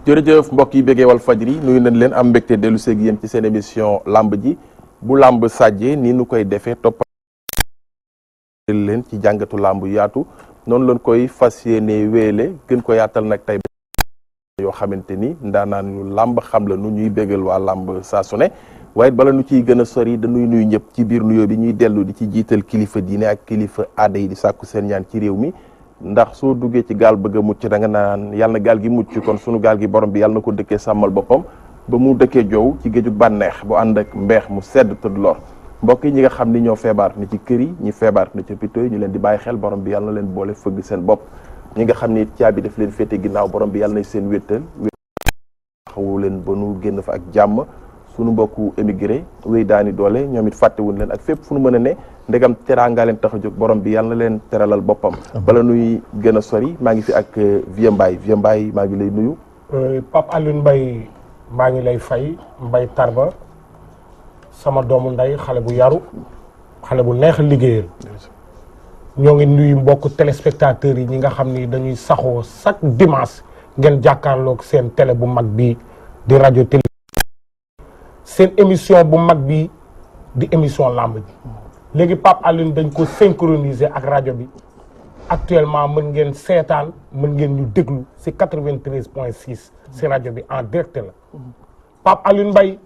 jërëjëf mbokk yi béggee Walfadjri nuyu nañ leen am mbégte dellu seeg yéen ci seen émission lamb ji bu lamb sàjjee nii nu koy defee toppal leen ci jàngatu lamb yaatu noonu lañ koy fas yéene wéele gën ko yaatal nag tey yoo xamante ni ndaanaan ñu lamb xam la nu ñuy béggal waa lamb saa su ne waaye bala nu ciy gën a sori dañuy nuyu ñëpp ci biir nuyoo bi ñuy dellu di ci jiital kilifa diine ak kilifa aada yi di sàkku seen ñaan ci réew mi ndax soo duggee ci gaal bëgg a mucc da nga naan yàlla na gaal gi mucc kon sunu gaal gi borom bi yàlla na ko dëkkee sàmmal boppam ba mu dëkkee jow ci géejug bànneex bu ànd ak mbeex mu sedd tëdd lor mbokk yi ñi nga xam ni ñoo feebar ni ci kër yi ñi feebar ni ci hôpitaux yi ñu leen di bàyyi xel borom bi yàlla na leen boole fëgg seen bopp ñi nga xam ni caabi daf leen féete ginnaaw borom bi yàlla na seen wéttal taxawu leen ba nu génn fa ak jàmm sunu mbokku émigré wéy daani doole ñoom it fàttewuñ leen ak fépp fu nu mën a ne ndegam teraanga leen tax a jóg borom bi yàlla na leen teralal boppam bala nuy gën a sori maa ngi fi ak Vieux Mbaye maa ngi lay nuyu Pape Alioune Mbaye maa ngi lay fay Mbaye Tarba sama doomu nday xale bu yaru xale bu neex liggéeyal ñoo ngi nuyu mbokk téléspectateurs yi ñi nga xam ni dañuy saxoo chaque dimanche ngeen jàkkaarloog seen télé bu mag bi di rajo télé seen émission bu mag bi di émission lamb ji léegi Pape Alioune dañ ko synchroniser ak rajo bi actuellement mën ngeen seetaan mën ngeen ñu déglu ci 93.6 ci rajo bi en direct la Pape Alioune Mbaye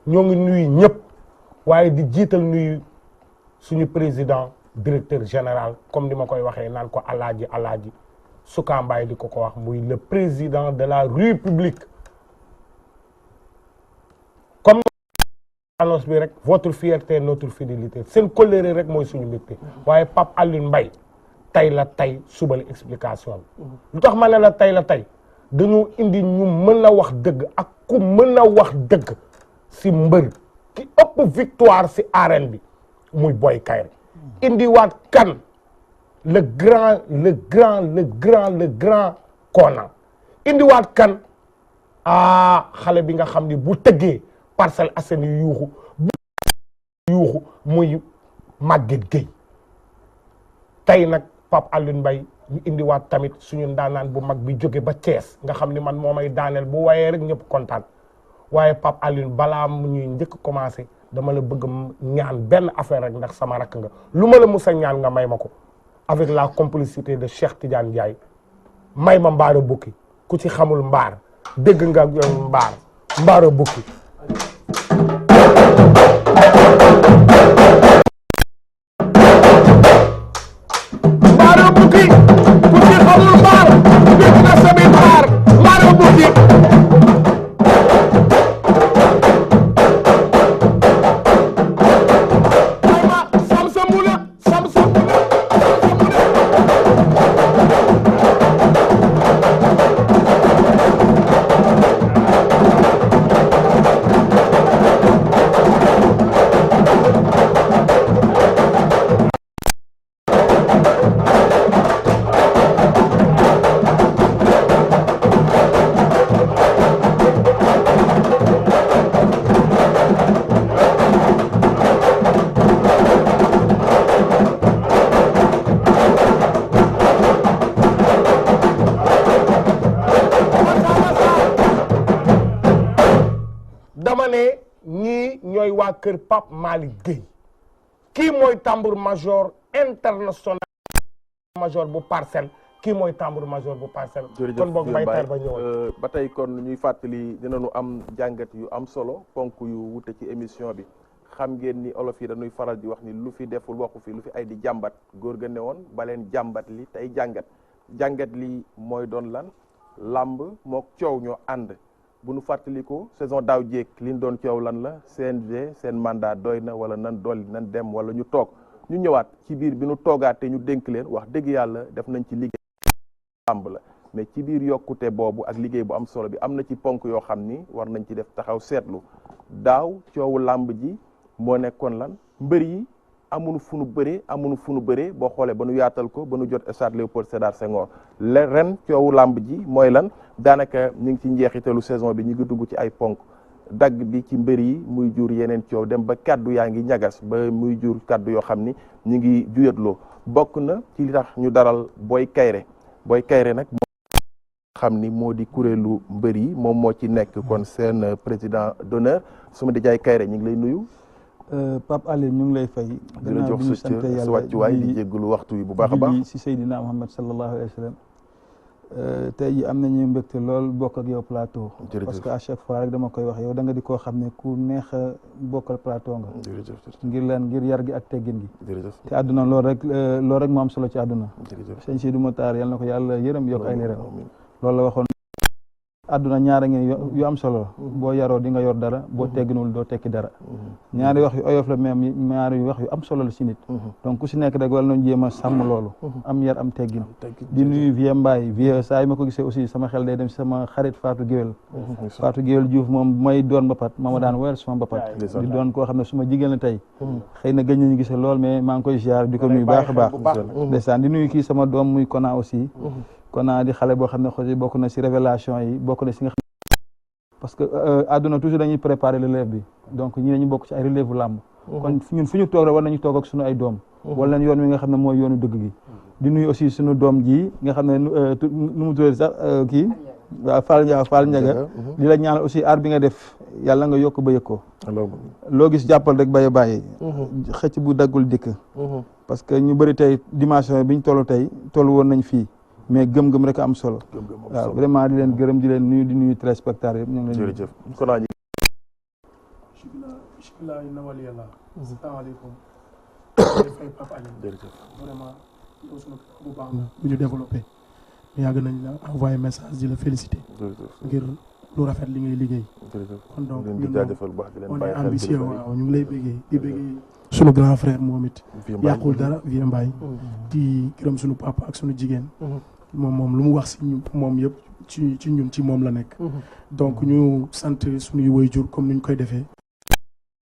ñoo ngi nuyu ñëpp waaye di jiital nuyu suñu président directeur général comme ni ma koy waxee naan ko alaaji Souka Mbaye di ko wax muy le président de la République comme annonce bi rek votre fierté notre fidélité seen colère rek mooy suñu mbégte waaye Pape Alioune Mbaye tey la tey suba la explication bi lu tax ma ne la tey dañoo indi ñu mën a wax dëgg ak ku mën a wax dëgg si mbër ki ëpp victoire si arène bi muy Boy Kaïré indi waat kan le grand Kona indi waat kan xale bi nga xam ni bu tëggee Parcelles Assainies yuuxu muy Maguette Gueye tey nag Pape Alioune Mbaye ñu indiwaat tamit suñu ndaanaan bu mag bi jóge ba Thiès nga xam ni man moo may daaneel bu wayee rek ñëpp kontaan waaye Pape Alioune balaa mu ñuy njëkk commencé dama la bëgg ñaan benn affaire rek ndax sama rakk nga lu ma la mus a ñaan nga may ma ko avec la complicité de Cheikh Tidiane Ndiaye may ma mbaara bukki ku ci xamul mbaar dégg nga mbaara bukki mbaara bukki ku ci xamul mbaar dégg nga sami mbaar mbaara bukki kër Pape Malick Gueye kii mooy tambour major international major bu Parcelles kii mooy tambour major bu Parcelles kon boog Mbaye Tarba ñëwoon ba tey kon ñuy fàttali dinañu am jàngat yu am solo ponk yu wute ci émission bi xam ngeen ni olof yi dañuy faral di wax ni lu fi deful waxu fi lu fi ay di jàmbat góor ga ne woon ba leen jàmbat li tey jàngat li mooy doon lan làmb mook coow ñoo ànd bu nu fàttaliku saison daaw jéeg li ñu doon coow lan la CNG seen mandat doy na wala nan dolli nan dem wala ñu toog ñu ñëwaat ci biir bi nu toogaatee ñu dénk leen wax dëgg yàlla def nañ ci liggéey làmb la mais ci biir yokkute boobu ak liggéey bu am solo bi am na ci ponk yoo xam ni war nañ ci def taxaw seetlu daaw coowu làmb ji moo nekkoon lan mbër yi amuñu fu nu bëree boo xoolee ba nu yaatal ko ba nu jot stade Léopold Sédar Senghor ren coowu làmb ji mooy lan daanaka ñu ngi ci njeexitalu saison bi ñu ngi dugg ci ay ponk dagg bi ci mbër yi muy jur yeneen coow dem ba kaddu yaa ngi ñagas ba muy jur kaddu yoo xam ni ñu ngi juyatloo bokk na ci li tax ñu daral Boy Kayré nag xam ni moo di kuréelu mbër yi moom moo ci nekk kon seen président d'honneur Suma Ndiaye Kayré ñu ngi lay nuyu. Pape Alé ñu ngi lay fay. di la jox sa cër sa wàccuwaay di jégalu waxtu yi bu baax a baax si Seydina Muhammad sallallahu alayhi wa sallam. tey ji am nañu mbégte lool bokk ak yow plateau. parce que à chaque fois rek dama koy wax yow da nga di koo xam ne ku neex a bokkal plateau nga. ngir yar gi ak teggin gi. te àdduna loolu rek moo am solo ci àdduna. sëñ Sidou Mokhtar yal na ko yàlla yërëm yokk ay leeram loolu la waxoon. àdduna ñaara ngeen yu am solo boo yaroo di nga yor dara boo tegginul doo tekki dara ñaari wax yu oyof la même ñaari wax yu am solo la si nit donc ku si nekk rek wala nañu jéem a sàmm loolu am yar am teggin di nuyu Vieux Mbaye Vieux saa yi ma ko gisee aussi sama xel day dem si sama xarit Fatou Guewel Diouf moom may doon mbapat ma daan woyal sama mbapat di doon koo xam ne suma jigéen la tey xëy na gëj nañu gisee lool mais maa ngi koy ziar di ko nuyu baax a baax ndeysaan di nuyu kii sama doom muy Kona aussi Kona di xale boo xam ne xosi bokk na si révélation yi bokk na si nga xam parce que àdduna toujours dañuy préparer relève bi donc ñi dañu bokk ci ay relève làmb kon ñun fu ñu toog rek war nañu toog ak suñu ay doom wala yoon wi nga xam ne mooy yoonu dëgg gi di nuyu aussi suñu doom ji nga xam ne nu mu tuddee sax kii waaw Fall Ndiaga di la ñaanal aussi aar bi nga def yàlla nga yokk ba yëg ko loo gis jàppal rek baye bàyyi xëcc bu daggul dikk parce que ñu bëri tey dimension bi ñu toll woon nañ fii mais gëm-gëm rek am solo waaw vraiment di leen gërëm di leen nuyu di nuyu téléspectateurs yëpp ñu ngi leen jërëjëf kon naa bismillah inna wali yàlla asalaamaaleykum fay Pape Alé jërëjëf vraiment yow sunu bu baax na bu ñu développé yàgg nañ la envoyé message di la félicité ngir lu rafet li ngay liggéey kon donc on est ambitieux waaw ñu ngi lay béggee di béggee sunu grand frère moom it yàqul dara Vieux Mbaye di gërëm sunu papa ak sunu jigéen moom lu mu wax si moom yëpp ci ñun ci moom la nekk donc ñu sant suñuy waajur comme ni ñu koy defee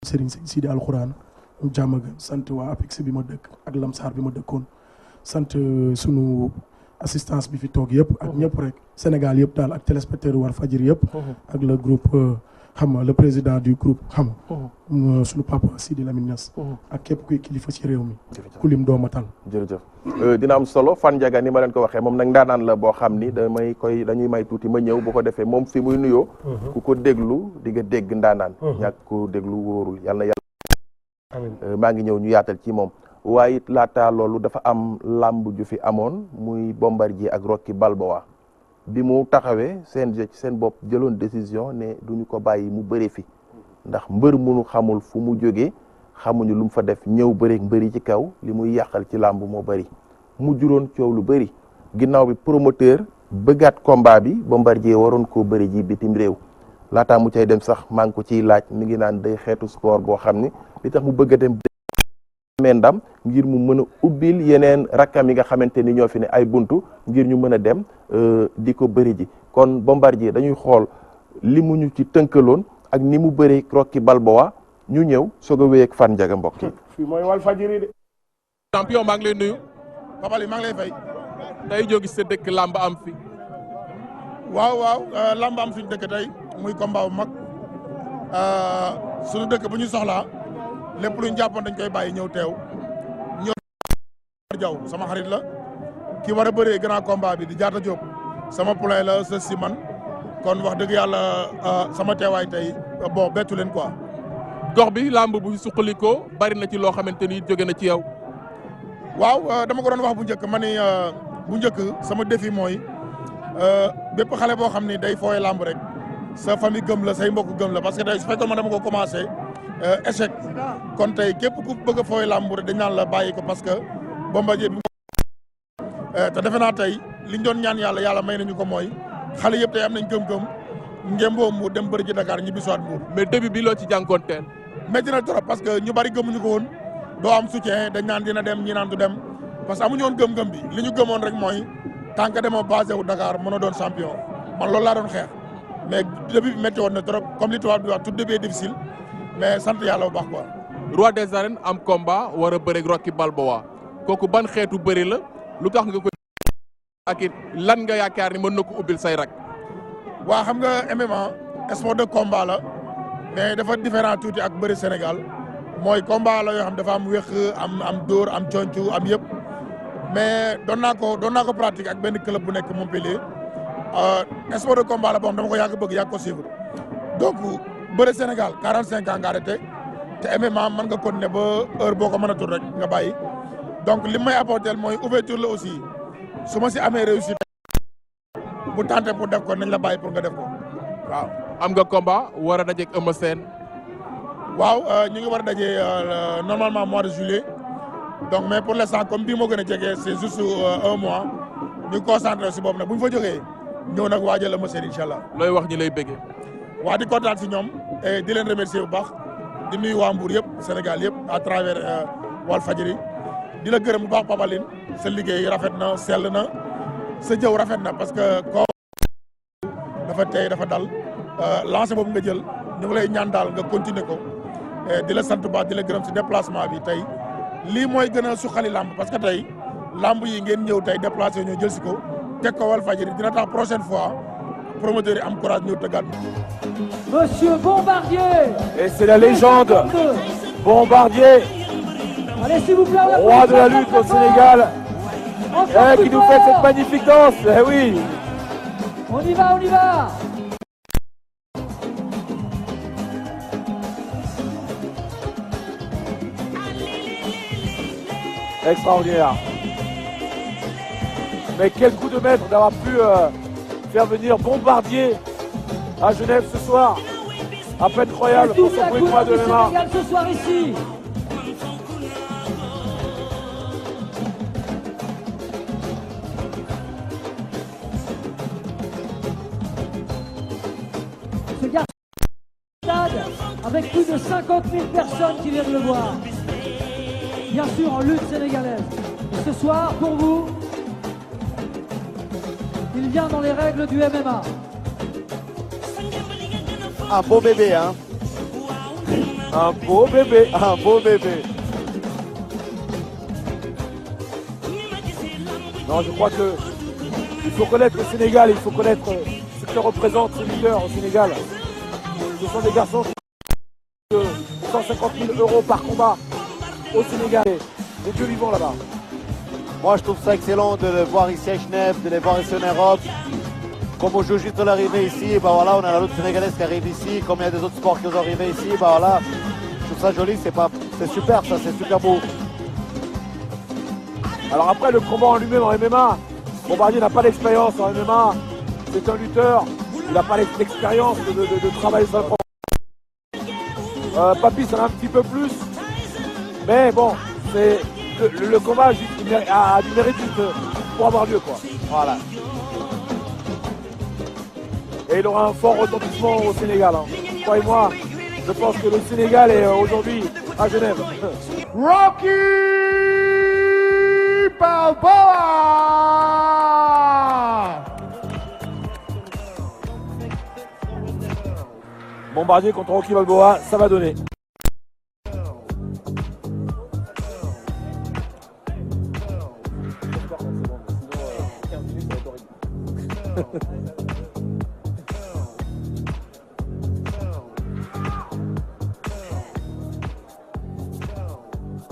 Serigne Sidi Alxuraan mu jàmm gën sant waa APEX bi ma dëkk ak Lamsar bi ma dëkkoon sant sunu assistance bi fi toog yëpp ak ñëpp rek Sénégal yëpp daal ak téléspectateur Walfadjri yëpp ak le groupe xam nga le président du groupe xam nga suñu papa Sidi Lamine Niass ak képp kuy kilifa ci réew mi ku lim doo matal jërëjëf dina am solo Fan Ndiaga ni ma leen ko waxee moom nag ndaanaan la boo xam ni dañuy may tuuti ma ñëw bu ko defee moom fi muy nuyoo ku ko déglu di nga dégg ndaanaan ñàkk ko déglu wóorul yàlla maa ngi ñëw ñu yaatal ci moom waaye it laata loolu dafa am làmb ju fi amoon muy Bombardier ak Rocky Balboa bi mu taxawee CNG ci seen bopp jëloon décision ne duñu ko bàyyi mu bëri fi ndax mbër munu xamul fu mu jógee xamuñu lu mu fa def ñëw bëreeg mbëri ci kaw li muy yàqal ci làmb moo bëri mu juróon coow lu bëri ginnaaw bi promoteur bëggaat combat bi Bombardier waroon koo bëri ji bitim réew laataa mu cay dem sax maa ngi ko ciy laaj mi ngi naan day xeetu sport boo xam ni li tax mu bëgg a dem amee ndam ngir mu mën a ubbil yeneen rakkam yi nga xamante ni ñoo fi ne ay buntu ngir ñu mën a dem di ko bëri ji kon Bombardier dañuy xool li mu ñu ci tënkaloon ak ni mu bëree Rocky Balboa ñu ñëw soog a wéy ak Fan Ndiaga mbokk yi. fii mooy Walfadjri de. champion maa ngi lay nuyu. Pape Alé maa ngi lay fay. tey jógi sa dëkk làmb am fi. waaw làmb am suñu dëkk tey muy combat bu mag suñu dëkk bu ñu soxlaa lépp lu ñu jàppoon dañ koy bàyyi ñëw teew. Jaw sama xarit la ki war a bëree grand combat bi di Jaata Diop sama poulain la sa si man kon wax dëgg yàlla sama teewaay tey bon bettu leen quoi. gox bi làmb bu suqalikoo bari na ci loo xamante ni jóge na ci yow. waaw dama ko doon wax bu njëkk ma ni bu njëkk sama défi mooy bépp xale boo xam ni day fooye làmb rek sa famille gëm la say mbokk gëm la parce que tey su fekkoon ma dama ko commencé échec kon tey képp ku bëgg a fooye làmb rek dañ naan la bàyyi ko parce que Bombardier bi te defe naa tey liñ doon ñaan yàlla may nañu ko mooy xale yëpp tey am nañ gëm-gëm ngemboo mu dem bëri ji Dakar ñibbi soit Mbour. mais début bi loo ci jànkoonteel. métti na trop parce que ñu bari gëmuñu ko woon doo am soutien dañ naan dina dem ñi naan du dem parce que amuñu woon gëm-gëm bi li ñu gëmoon rek mooy tant que demoo basé wu Dakar mën a doon champion man loolu laa doon xeex mais début bi métti woon na trop comme li tubaab di wax tout début est difficile mais sant yàlla bu baax quoi. roi des arènes am combat war a bëre Rocky Balboa kooku ban xeetu bëri la lu tax nga ko ak it lan nga yaakaar ni mën na ko ubbil say rak. waa xam nga MMA sport de combat la mais dafa différent tuuti ak bëri Sénégal mooy combat la yoo xam dafa am wéq am dóor am concu am yëpp mais doon naa ko pratique ak benn club bu nekk Montpellier sport de combat la boo xam dama ko yàgg bëgg yàgg ko suivre donc bëri Sénégal 45 ans nga arrêté te MMA mën nga continuer ba heure boo ko mën a tur rek nga bàyyi donc li may apporter mooy ouverture la aussi su ma si amee réussite bu tenté pour def ko nañ la bàyyi pour nga def ko waaw. am nga combat war a dajeeg Eumeu Sène. waaw ñu ngi war a daje normalement mois de juillet donc mais pour l'instant comme bii moo gën a jege c'est juste un mois ñu concentré si boobu nag bu ñu fa jógee ñëw nag waajal Eumeu Sène incha allah. looy wax ñi lay bëggee. waa di kontaan si ñoom et di leen remercier bu baax di nuyu waa Mbour yëpp Sénégal yëpp à travers Walfadjri di la gërëm bu baax Papaline sa liggéey rafet na sell na sa jëw rafet na parce que ko dafa tey dafa dal lancé boobu nga jël ñu ngi lay ñaan daal nga continuer ko di la sant baax di la gërëm si déplacement bi tey lii mooy gën a suqali lamb parce que tey lamb yi ngeen ñëw tey déplacé ñoo jël si ko teg ko Walfadjri dina tax prochaine fois promoteur yi am courage ñëw tëggaat. Monsieur Bombardier. Et c'est la légende Bombardier, Allez, s'il vous plaît, roi de la lutte au Sénégal, qui nous fait cette magnifique danse. Eh oui. On y va, on y va. Extraordinaire. Mais quel coup de maître d'avoir pu faire venir Bombardier à Genève ce soir. Appel incroyable pour son bruit de MMA. Ce soir ici. Ce garçon stade avec plus de 50 000 personnes qui viennent le voir. Bien sûr en lutte sénégalaise. Et ce soir, pour vous, il vient dans les règles du MMA. Un beau bébé, hein. Un beau bébé. Un beau bébé. Non, je crois que il faut connaître le Sénégal, il faut connaître ce que représentent ces lutteurs au Sénégal. Ce sont des garçons qui ont 150 000 € par combat au Sénégal. Des dieux vivants là-bas. Moi, je trouve ça excellent de les voir ici à Genève, de les voir ici en Europe. Comme au Jiu-Jitsu l'arrivée ici, bah voilà, on a la lutte sénégalaise qui arrive ici. Comme il y a des autres sports qui sont arrivés ici, bah voilà. Je trouve ça joli, c'est super, ça, c'est super beau. Alors après, le combat en lui-même en MMA, Bombardier n'a pas d'expérience en MMA. C'est un lutteur, il n'a pas l'expérience de travailler sur le combat. Papy, ça en a un petit peu plus. Mais bon, c'est le combat a du mérite pour avoir lieu, quoi. Voilà. Et il aura un fort retentissement au Sénégal. Hein. Croyez-moi, je pense que le Sénégal est aujourd'hui à Genève. Rocky Balboa. Bombardier contre Rocky Balboa, ça va donner.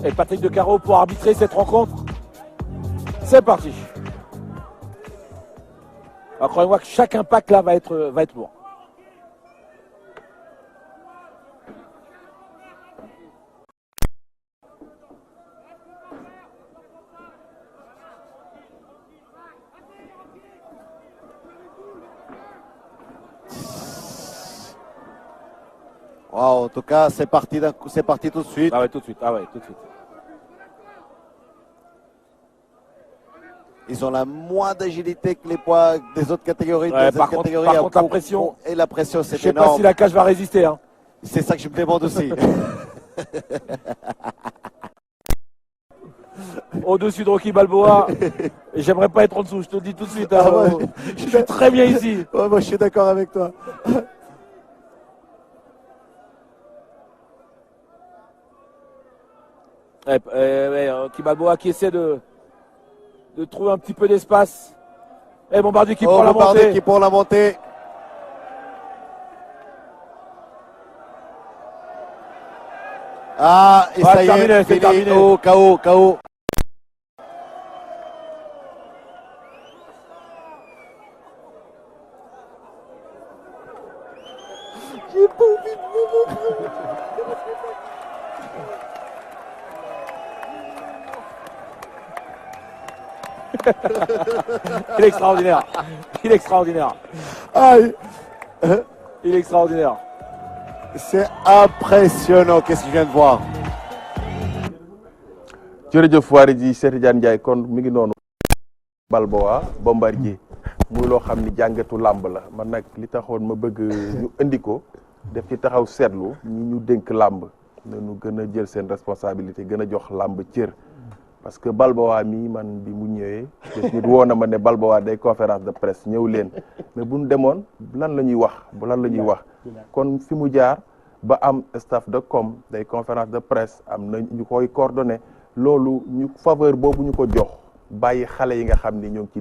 Et Patrick de Caro pour arbitrer cette rencontre. C'est parti. Alors croyez-moi que chaque impact là va être lourd. Wow, en tout cas, c'est parti tout de suite. Ah ouais, tout de suite. Ah ouais, tout de suite. Ils ont la moins d'agilité que les poids des autres catégories. Ouais, des par autres contre, catégories la pression. Et la pression, c'est Je sais énorme. pas si la cage va résister. Hein. C'est ça que je me demande aussi. Au-dessus de Rocky Balboa. Et j'aimerais pas être en dessous, je te le dis tout de suite. Hein, Ah ouais. Je suis très bien ici. Ouais, moi, je suis d'accord avec toi. Rocky Balboa qui essaie de trouver un petit peu d'espace. Et Bombardier qui prend la Bombardier montée. qui prend la montée. Ah, et ça y est, c'est fini. terminé. Oh, KO, KO. Il est extraordinaire. Il est extraordinaire. Aïe. Il est extraordinaire. C'est impressionnant, qu'est-ce que je viens de voir. jërëjëf waari ji Cheikh Tidiane Ndiaye kon mi ngi noonu Balboa Bombardier muy loo xam ni jàngatu làmb la man nag li taxoon ma bëgg ñu indi ko def ci taxaw seetlu ñi ñu dénk làmb nañu gën a jël seen responsabilité gën a jox làmb cër parce que Balboa mii man bi mu ñëwee des nit woo na ma ne Balboa day conférence de presse ñëw leen mais bu ñu demoon lan la ñuy wax kon fi mu jaar ba am staff de com day conférence de presse am na ñu koy coordonné loolu ñu faveur boobu ñu ko jox bàyyi xale yi nga xam ni ñoo ngi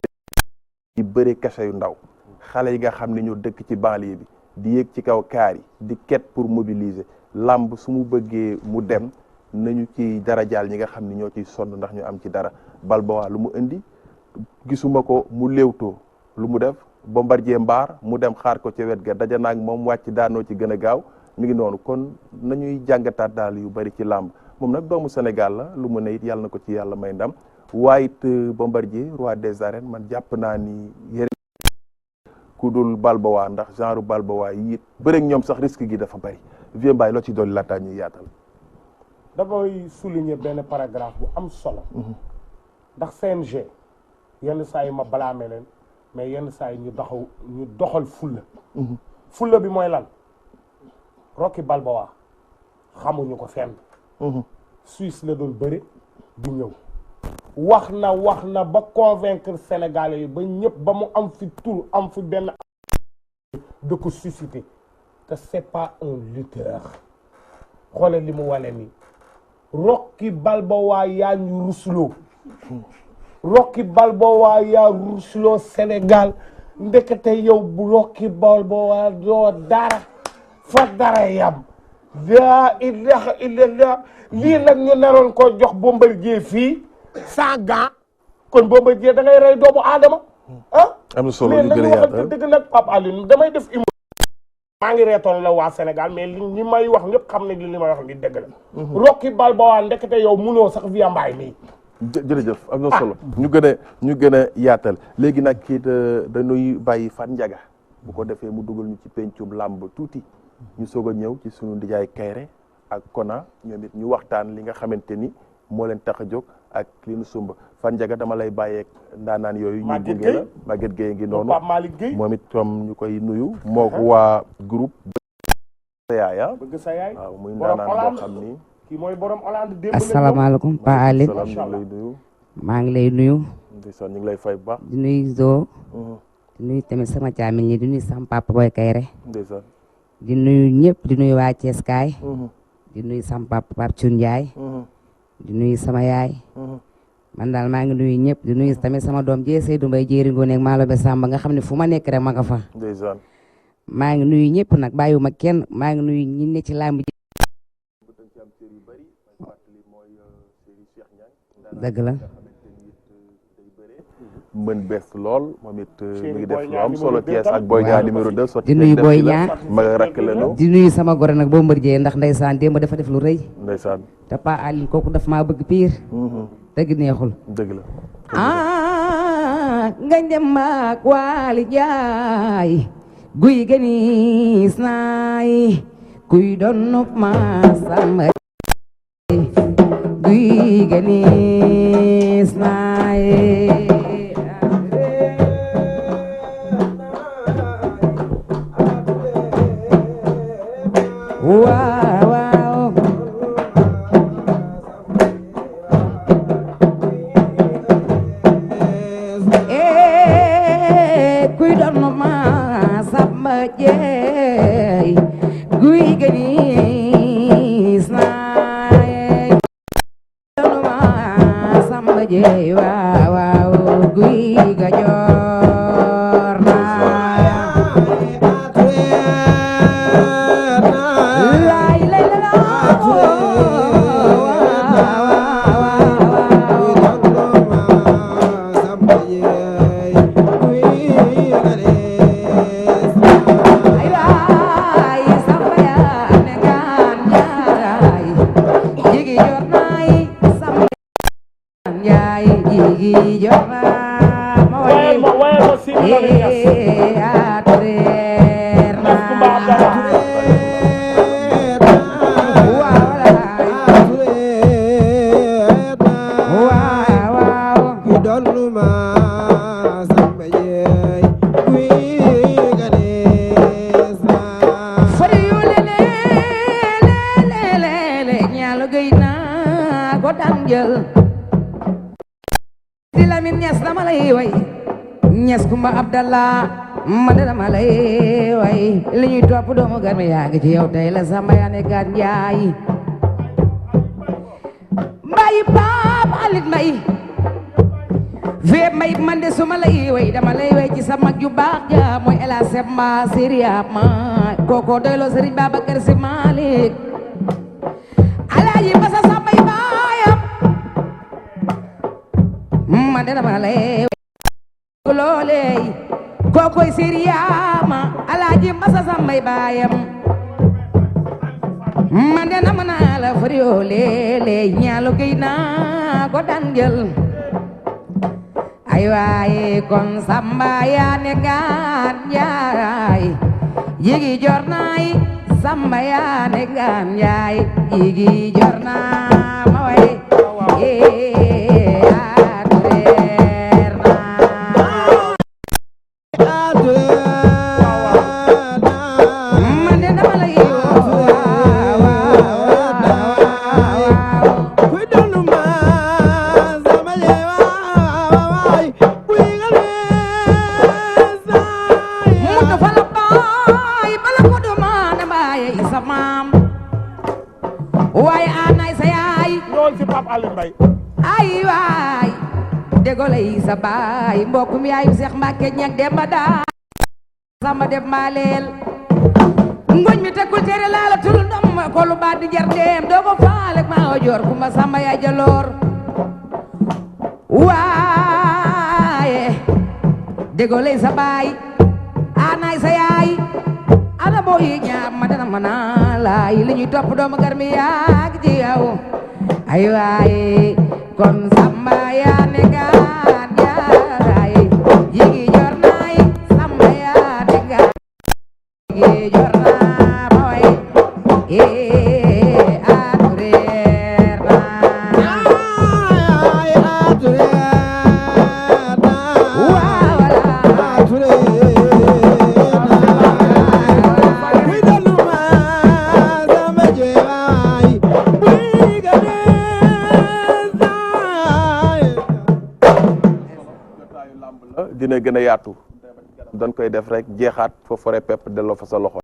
ci bëre kese yu ndaw xale yi nga xam ni ñoo dëkk ci banlieue bi di yéeg ci kaw kaar yi di quête pour mobiliser làmb su mu bëggee mu dem nañu ci dara jaal ñi nga xam ni ñoo ciy sonn ndax ñu am ci dara Balboa lu mu indi gisuma ko mu léewtoo lu mu def Bombardier mbaar mu dem xaar ko ca wet ga daja naag moom wàcc daanoo ci gën a gaaw mi ngi noonu kon nañuy jàngataat daal yu bari ci làmb moom nag doomu Sénégal la lu mu ne it yàlla na ko ci yàlla may ndam waaye it Bombardier roi des arènes man jàpp naa ni yéen ku dul Balboa ndax genre Balboa yi it bëreeg ñoom sax risque gi dafa bari Vieux Mbaye loo ci dolli laataa ñuy yaatal. damay souligner benn paragraphe bu am solo. ndax CNG yenn saa yi ma balaame leen mais yenn saa yi ñu doxal fulla. fulla bi mooy lan Rocky Balboa xamuñu ko fenn. Suisse la doon bëri di ñëw. wax na ba convaincre Sénégalais yi ba ñëpp ba mu am fi tur am fi benn de ko susciter te c'est pas un lutteur xoolal li mu wane nii Rocky Balboa yaa ñu rusloo Rocky Balboa yaa rusloo Sénégal ndekete yow bu Rocky Balboa doo dara fa dara yam laa ilaha illallah lii nag ñu naroon ko jox Bombardier fii sans gant kon Bombardier da ngay rey doomu aadama ah am na solo mais lu nañu gën a waxante yaatal dëgg nag Pape Alioune damay def maa ngi reetoon la waa Sénégal mais li may wax ñëpp xam ne li may wax ni dëgg la Rocky Balboa ndekete yow munoo sax Vieux Mbaye nii jërëjëf am na solo ñu gën a yaatal léegi nag kii dañuy bàyyi Fat Ndiaga bu ko defee mu dugal ñu ci pencum làmb tuuti ñu soog a ñëw ci sunu ndijaay Kayre ak Kona ñoom it ñu waxtaan li nga xamante ni moo leen tax a jóg ak li nu sumba Fat Ndiaga dama lay bàyyeeg ndaanaan yooyu ñu gunge la Maguette Gueye ngi noonu Pape Malick Gueye moom it comme ñu koy nuyu moo ko waa groupe sa yaay bëgg sa yaay waaw muy ndaanaan boo xam ni kii mooy borom Hollande démb asalaamaaleykum Pa Alioune salaam ñu ngi lay nuyu maa ngi lay nuyu ndeysaan ñu ngi lay fay bu baax di nuyu Zo di nuyu tamit sama caamin ñi di nuyu sama papa Boy Kayre ndeysaan di nuyu ñëpp di nuyu waa Thiès kaay di nuyu sama papa Pape Thioune Ndiaye di nuyu sama yaay man daal maa ngi nuyu ñëpp di nuyu tamit sama doom jee Seydou Mbaye jéeri ngoone ak Malo be Samba nga xam ne fu ma nekk rek ma nga fa ndeysaan maa ngi nuyu ñëpp nag bàyyiwuma kenn maa ngi nuyu ñi ne ci làmb ji dëgg la mën bees lool moom it mi ngi def lu am solo Thiès ak Boy Niang numéro 2 sotti di nuyu Boy Niang ma rakk la nu di nuyu sama gore nag Bombardier ndax ndeysaan démb dafa def lu rëy ndeysaan te Pa Alioune kooku daf maa bëgg piir dëgg neexul dëgg la nga dem ak Waly Njaay guy gënis naay kuy doon ma samba guy gënis naay waaw waaw kuy doon ma samba jeey guy gënis naay doon ma samba jeey waaw waaw guy ga joor naay lay lay la Njaay jigi jorna ma wayal ma Sidi Lamine Niass atureer na Sidi Lamine Niass dama lay way Niass Kumba Abdallah man de dama lay way li ñuy topp doomu Garmi yaa ngi ci yow tey la Samba yaa ne gaan Njaay mbay Paap Alit Mbay veeb mbay man de suma lay way dama lay way ci sa mag ju baax ja mooy El Hadj Samba Siriya ma kooko doyloo Serigne Babacar Sy Malick Alaaji Basa Sambay baayam man de dama lay looley kookoy Siriyaama Alaaji Basa Sambay baayam man de nama naa la fari yoo leele ñaalo gay naa ko daan jël ay waaye kon Samba yaa ne gaan Njaay yigi jor naay Samba yaa ne gaan Njaay yigi jor naa ma way ay waay dégole yi sa baay mbokkum yaayu Seex Mbàkke ñag demba daa Samba def maaleel ngoñ mi tekkul tere laala tul ndom ko lu baat di jar dem doo ko faale maa o joor kumba Samba yaay jaloor waaye dégole yi sa baay anaay sa yaay ana boo yi ñaar ma dana mën a laay li ñuy topp doomu Garmi yaag ci yow ay waay kon Samba yaa ne gaan Njaay yigi jor naay Samba yaa ne gaan yigi jor naa ma way atureer naa waaw wala dina gën a yaatu dañ koy def rek jeexaat fa fore pepp delloo fa sa loxo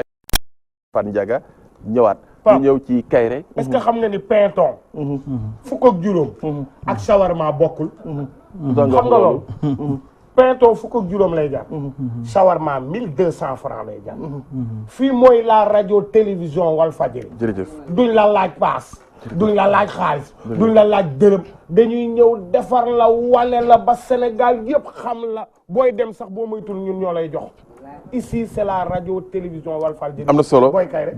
Fat Ndiaga ñëwaat ñu ñëw ci Kayre est-ce que xam nga ni pinton fukk ak juróom ak shawarma bokkul xam nga loolu pinton fukk ak juróom lay jar shawarma 1200 francs lay jar fii mooy la radio télévision Walfadjri jërëjëf duñ la laaj paas duñ la laaj xaalis duñ la laaj dërëm dañuy ñëw defar la wane la ba Sénégal yëpp xam la booy dem sax boo moytul ñun ñoo lay jox ici c'est la radio télévision Walfadjri am na solo booy Kayre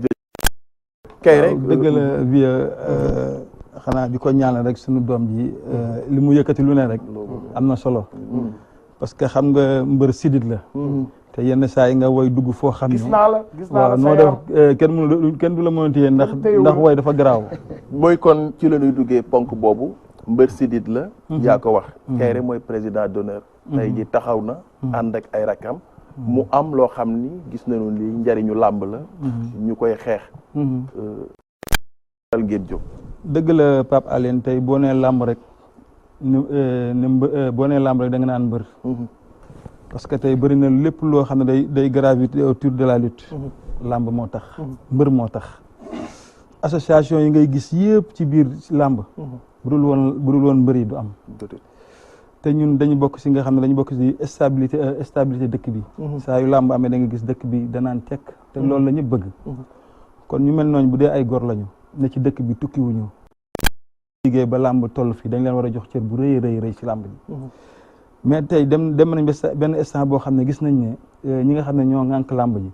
Kayre dëgg la bi xanaa di ko ñaanal rek sunu doom ji li mu yëkkati lu ne rek am na solo parce que xam nga mbër sidit la te yenn saa yi nga woy dugg foo xam ne gis naa la waaw noo def kenn du la mën a téye ndax woy dafa garaaw mooy kon ci la ñuy duggee ponk boobu mbër sidit la yaa ko wax Kayre mooy président d'honneur tey ji taxaw na ànd ak ay rakam mu am loo xam ni gis nañu li njariñu làmb la ñu koy xeex dal ngeen jóg dëgg la Pape Alène tey boo nee làmb rek boo nee làmb rek da nga naan mbër parce que tey bëri na lépp loo xam ne day gravité autour de la lutte làmb moo tax mbër moo tax association yi ngay gis yëpp ci biir làmb budul woon mbër yi du am te ñun dañu bokk si nga xam ne dañu bokk si stabilité dëkk bi saa yu làmb amee da nga gis dëkk bi danaan tekk te loolu la ñëpp bëgg kon ñu mel noonu bu dee ay gor lañu ne ci dëkk bi tukkiwuñu liggéey ba làmb toll fii dañ leen war a jox cër bu rëy ci làmb bi mais tey dem nañ benn instant boo xam ne gis nañ ne ñi nga xam ne ñoo ŋànk làmb ji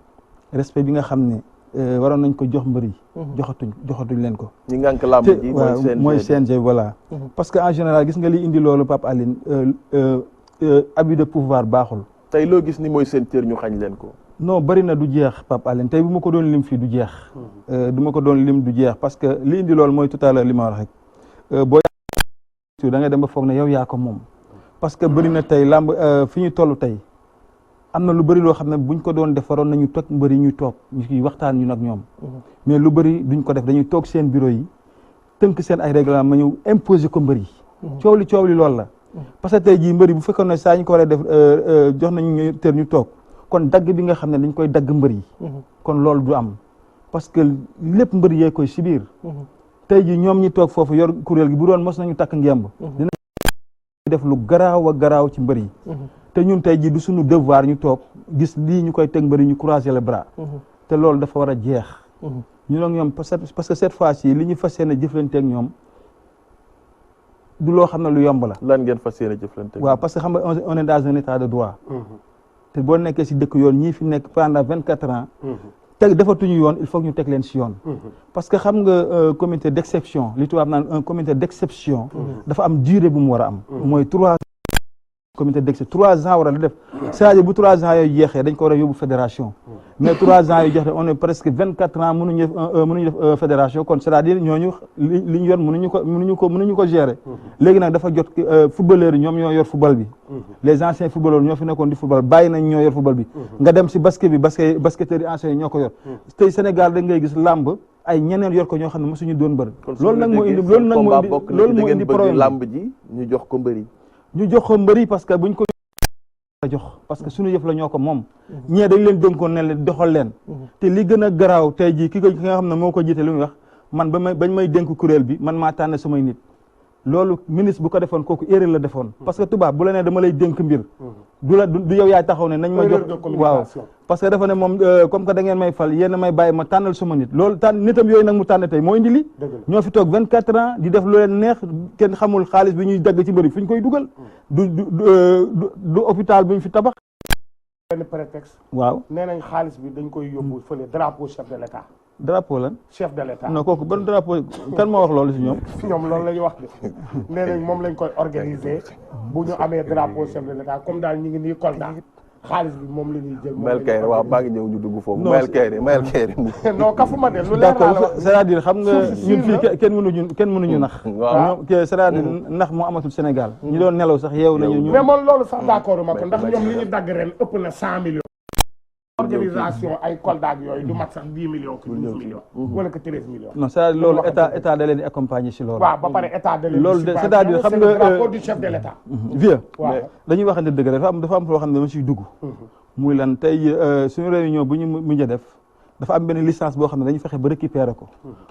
respect bi nga xam ne waroon nañ ko jox mbër yi joxatuñ leen ko ñi ngànk làmb ji mooy CNG voilà parce que en général gis nga li indi loolu Pape Aline abus de pouvoir baaxul tey loo gis ni mooy seen cër ñu xañ leen ko non bëri na du jeex Pape Aline tey bu ma ko doon lim fii du jeex du ma ko doon lim du jeex parce que li indi loolu mooy tout à l'heure li ma wax rek boo da ngay dem ba foog ne yow yaa ko moom parce que bëri na tey làmb fi ñu toll tey am na lu bëri loo xam ne buñ ko doon def waroon nañu toog mbër yi ñuy toog ñu ciy waxtaan ñu nag ñoom mais lu bëri duñ ko def dañuy toog seen bureau yi tënk seen ay règlement ma ñëw imposer ko mbër yi coow li loolu la parce que tey jii mbër yi bu fekkoon ne saa ñu ko war a def jox nañu tër ñu toog kon dagg bi nga xam ne dañ koy dagg mbër yi kon loolu du am parce que lépp mbër yee koy si biir tey jii ñoom ñi toog foofu yor kuréel gi bu doon mos nañu takk ngemb dina def lu garaaw a garaaw ci mbër yi te ñun tey jii du suñu devoir ñu toog gis lii ñu koy teg mbër yi ñu croiser les bras te loolu dafa war a jeex ñu nag ñoom parce que cette fois-ci li ñu fas yéene jëflanteeg ñoom du loo xam ne lu yomb la lan ngeen fas yéene jëflanteeg waaw parce que xam nga on est dans un état de droit te boo nekkee si dëkk yoon ñii fi nekk pendant 24 ans teg defatuñu yoon il faut que ñu teg leen si yoon parce que xam nga comité d'exception li tubaab naan un comité d'exception dafa am durée bu mu war a am mooy 3 comité d'exception 3 ans war a def c'est-à-dire bu 3 ans yooyu jeexee dañ ko war a yóbbu fédération mais 3 ans yu jeexee on est presque 24 ans mënuñu def fédération kon c'est-à-dire ñooñu li ñu yor mënuñu ko gérer léegi nag dafa jot footballeurs yi ñoom ñoo yor football bi les anciens footballeurs ñoo fi nekkoon di football bàyyi nañ ñoo yor football bi nga dem si basket bi basketteurs yi anciens yi ñoo ko yor tey Sénégal da ngay gis làmb ay ñeneen yor ko ñoo xam ne mosuñu doon mbër loolu nag moo indi problème làmb ji ñu jox ko mbër yi ñu jox ko mbëri parce que buñ ko jox parce que suñu yëf la ñoo ko moom ñee dañ leen dénkoon ne leen doxal leen te li gën a garaaw tey jii ki nga xam ne moo ko jiite li muy wax man bañ may dénk kuréel bi man maa tànn samay nit loolu ministre bu ko defoon kooku erreur la defoon parce que tubaab bu la ne dama lay dénk mbir du yow yaay taxaw ne nañ ma jox waaw parce que dafa ne moom comme que da ngeen may fal yéen may bàyyi ma tànnal sama nit loolu nitam yooyu nag mu tànn tey moo indi li ñoo fi toog 24 ans di def lu leen neex kenn xamul xaalis bi ñuy dagg ci mbëri fu ñu koy dugal du hôpital bi ñu fi tabax benn prétexte waaw nee nañ xaalis bi dañ koy yóbbu fële drapeau chef de l'état drapeau lan chef de l'état non kooku ban drapeau kan moo wax loolu si ñoom loolu la ñuy wax de nee nañ moom lañ koy organiser bu ñu amee drapeau chef de l'état comme daal ñu ngi nii Kolda xaalis bi moom la ñuy jël Mayel Kayré waaw baa ngi ñëw ñu dugg foofu Mayel Kayré non kafuma de lu leer d'accord c'est-à-dire xam nga ñun fii kenn mënuñu nax c'est-à-dire nax moo amatul Sénégal ñu doon nelaw sax yeewu nañu mais man loolu sax d'accord ma ko ndax ñoom li ñu dagg ren ëpp na 100 millions organisation ay Kolda ak yooyu du mat sax 10 millions que 12 millions wala que 13 millions non c'est-à-dire loolu état da leen di accompagner si loolu waaw ba pare état da leen loolu c'est-à-dire xam nga drapeau du chef de l'état vieux dañuy waxante dëgg rek dafa am loo xam ne dama siy dugg muy lan tey suñu réunion bu ñu mujj a def dafa am benn licence boo xam ne dañu fexe ba récupérer ko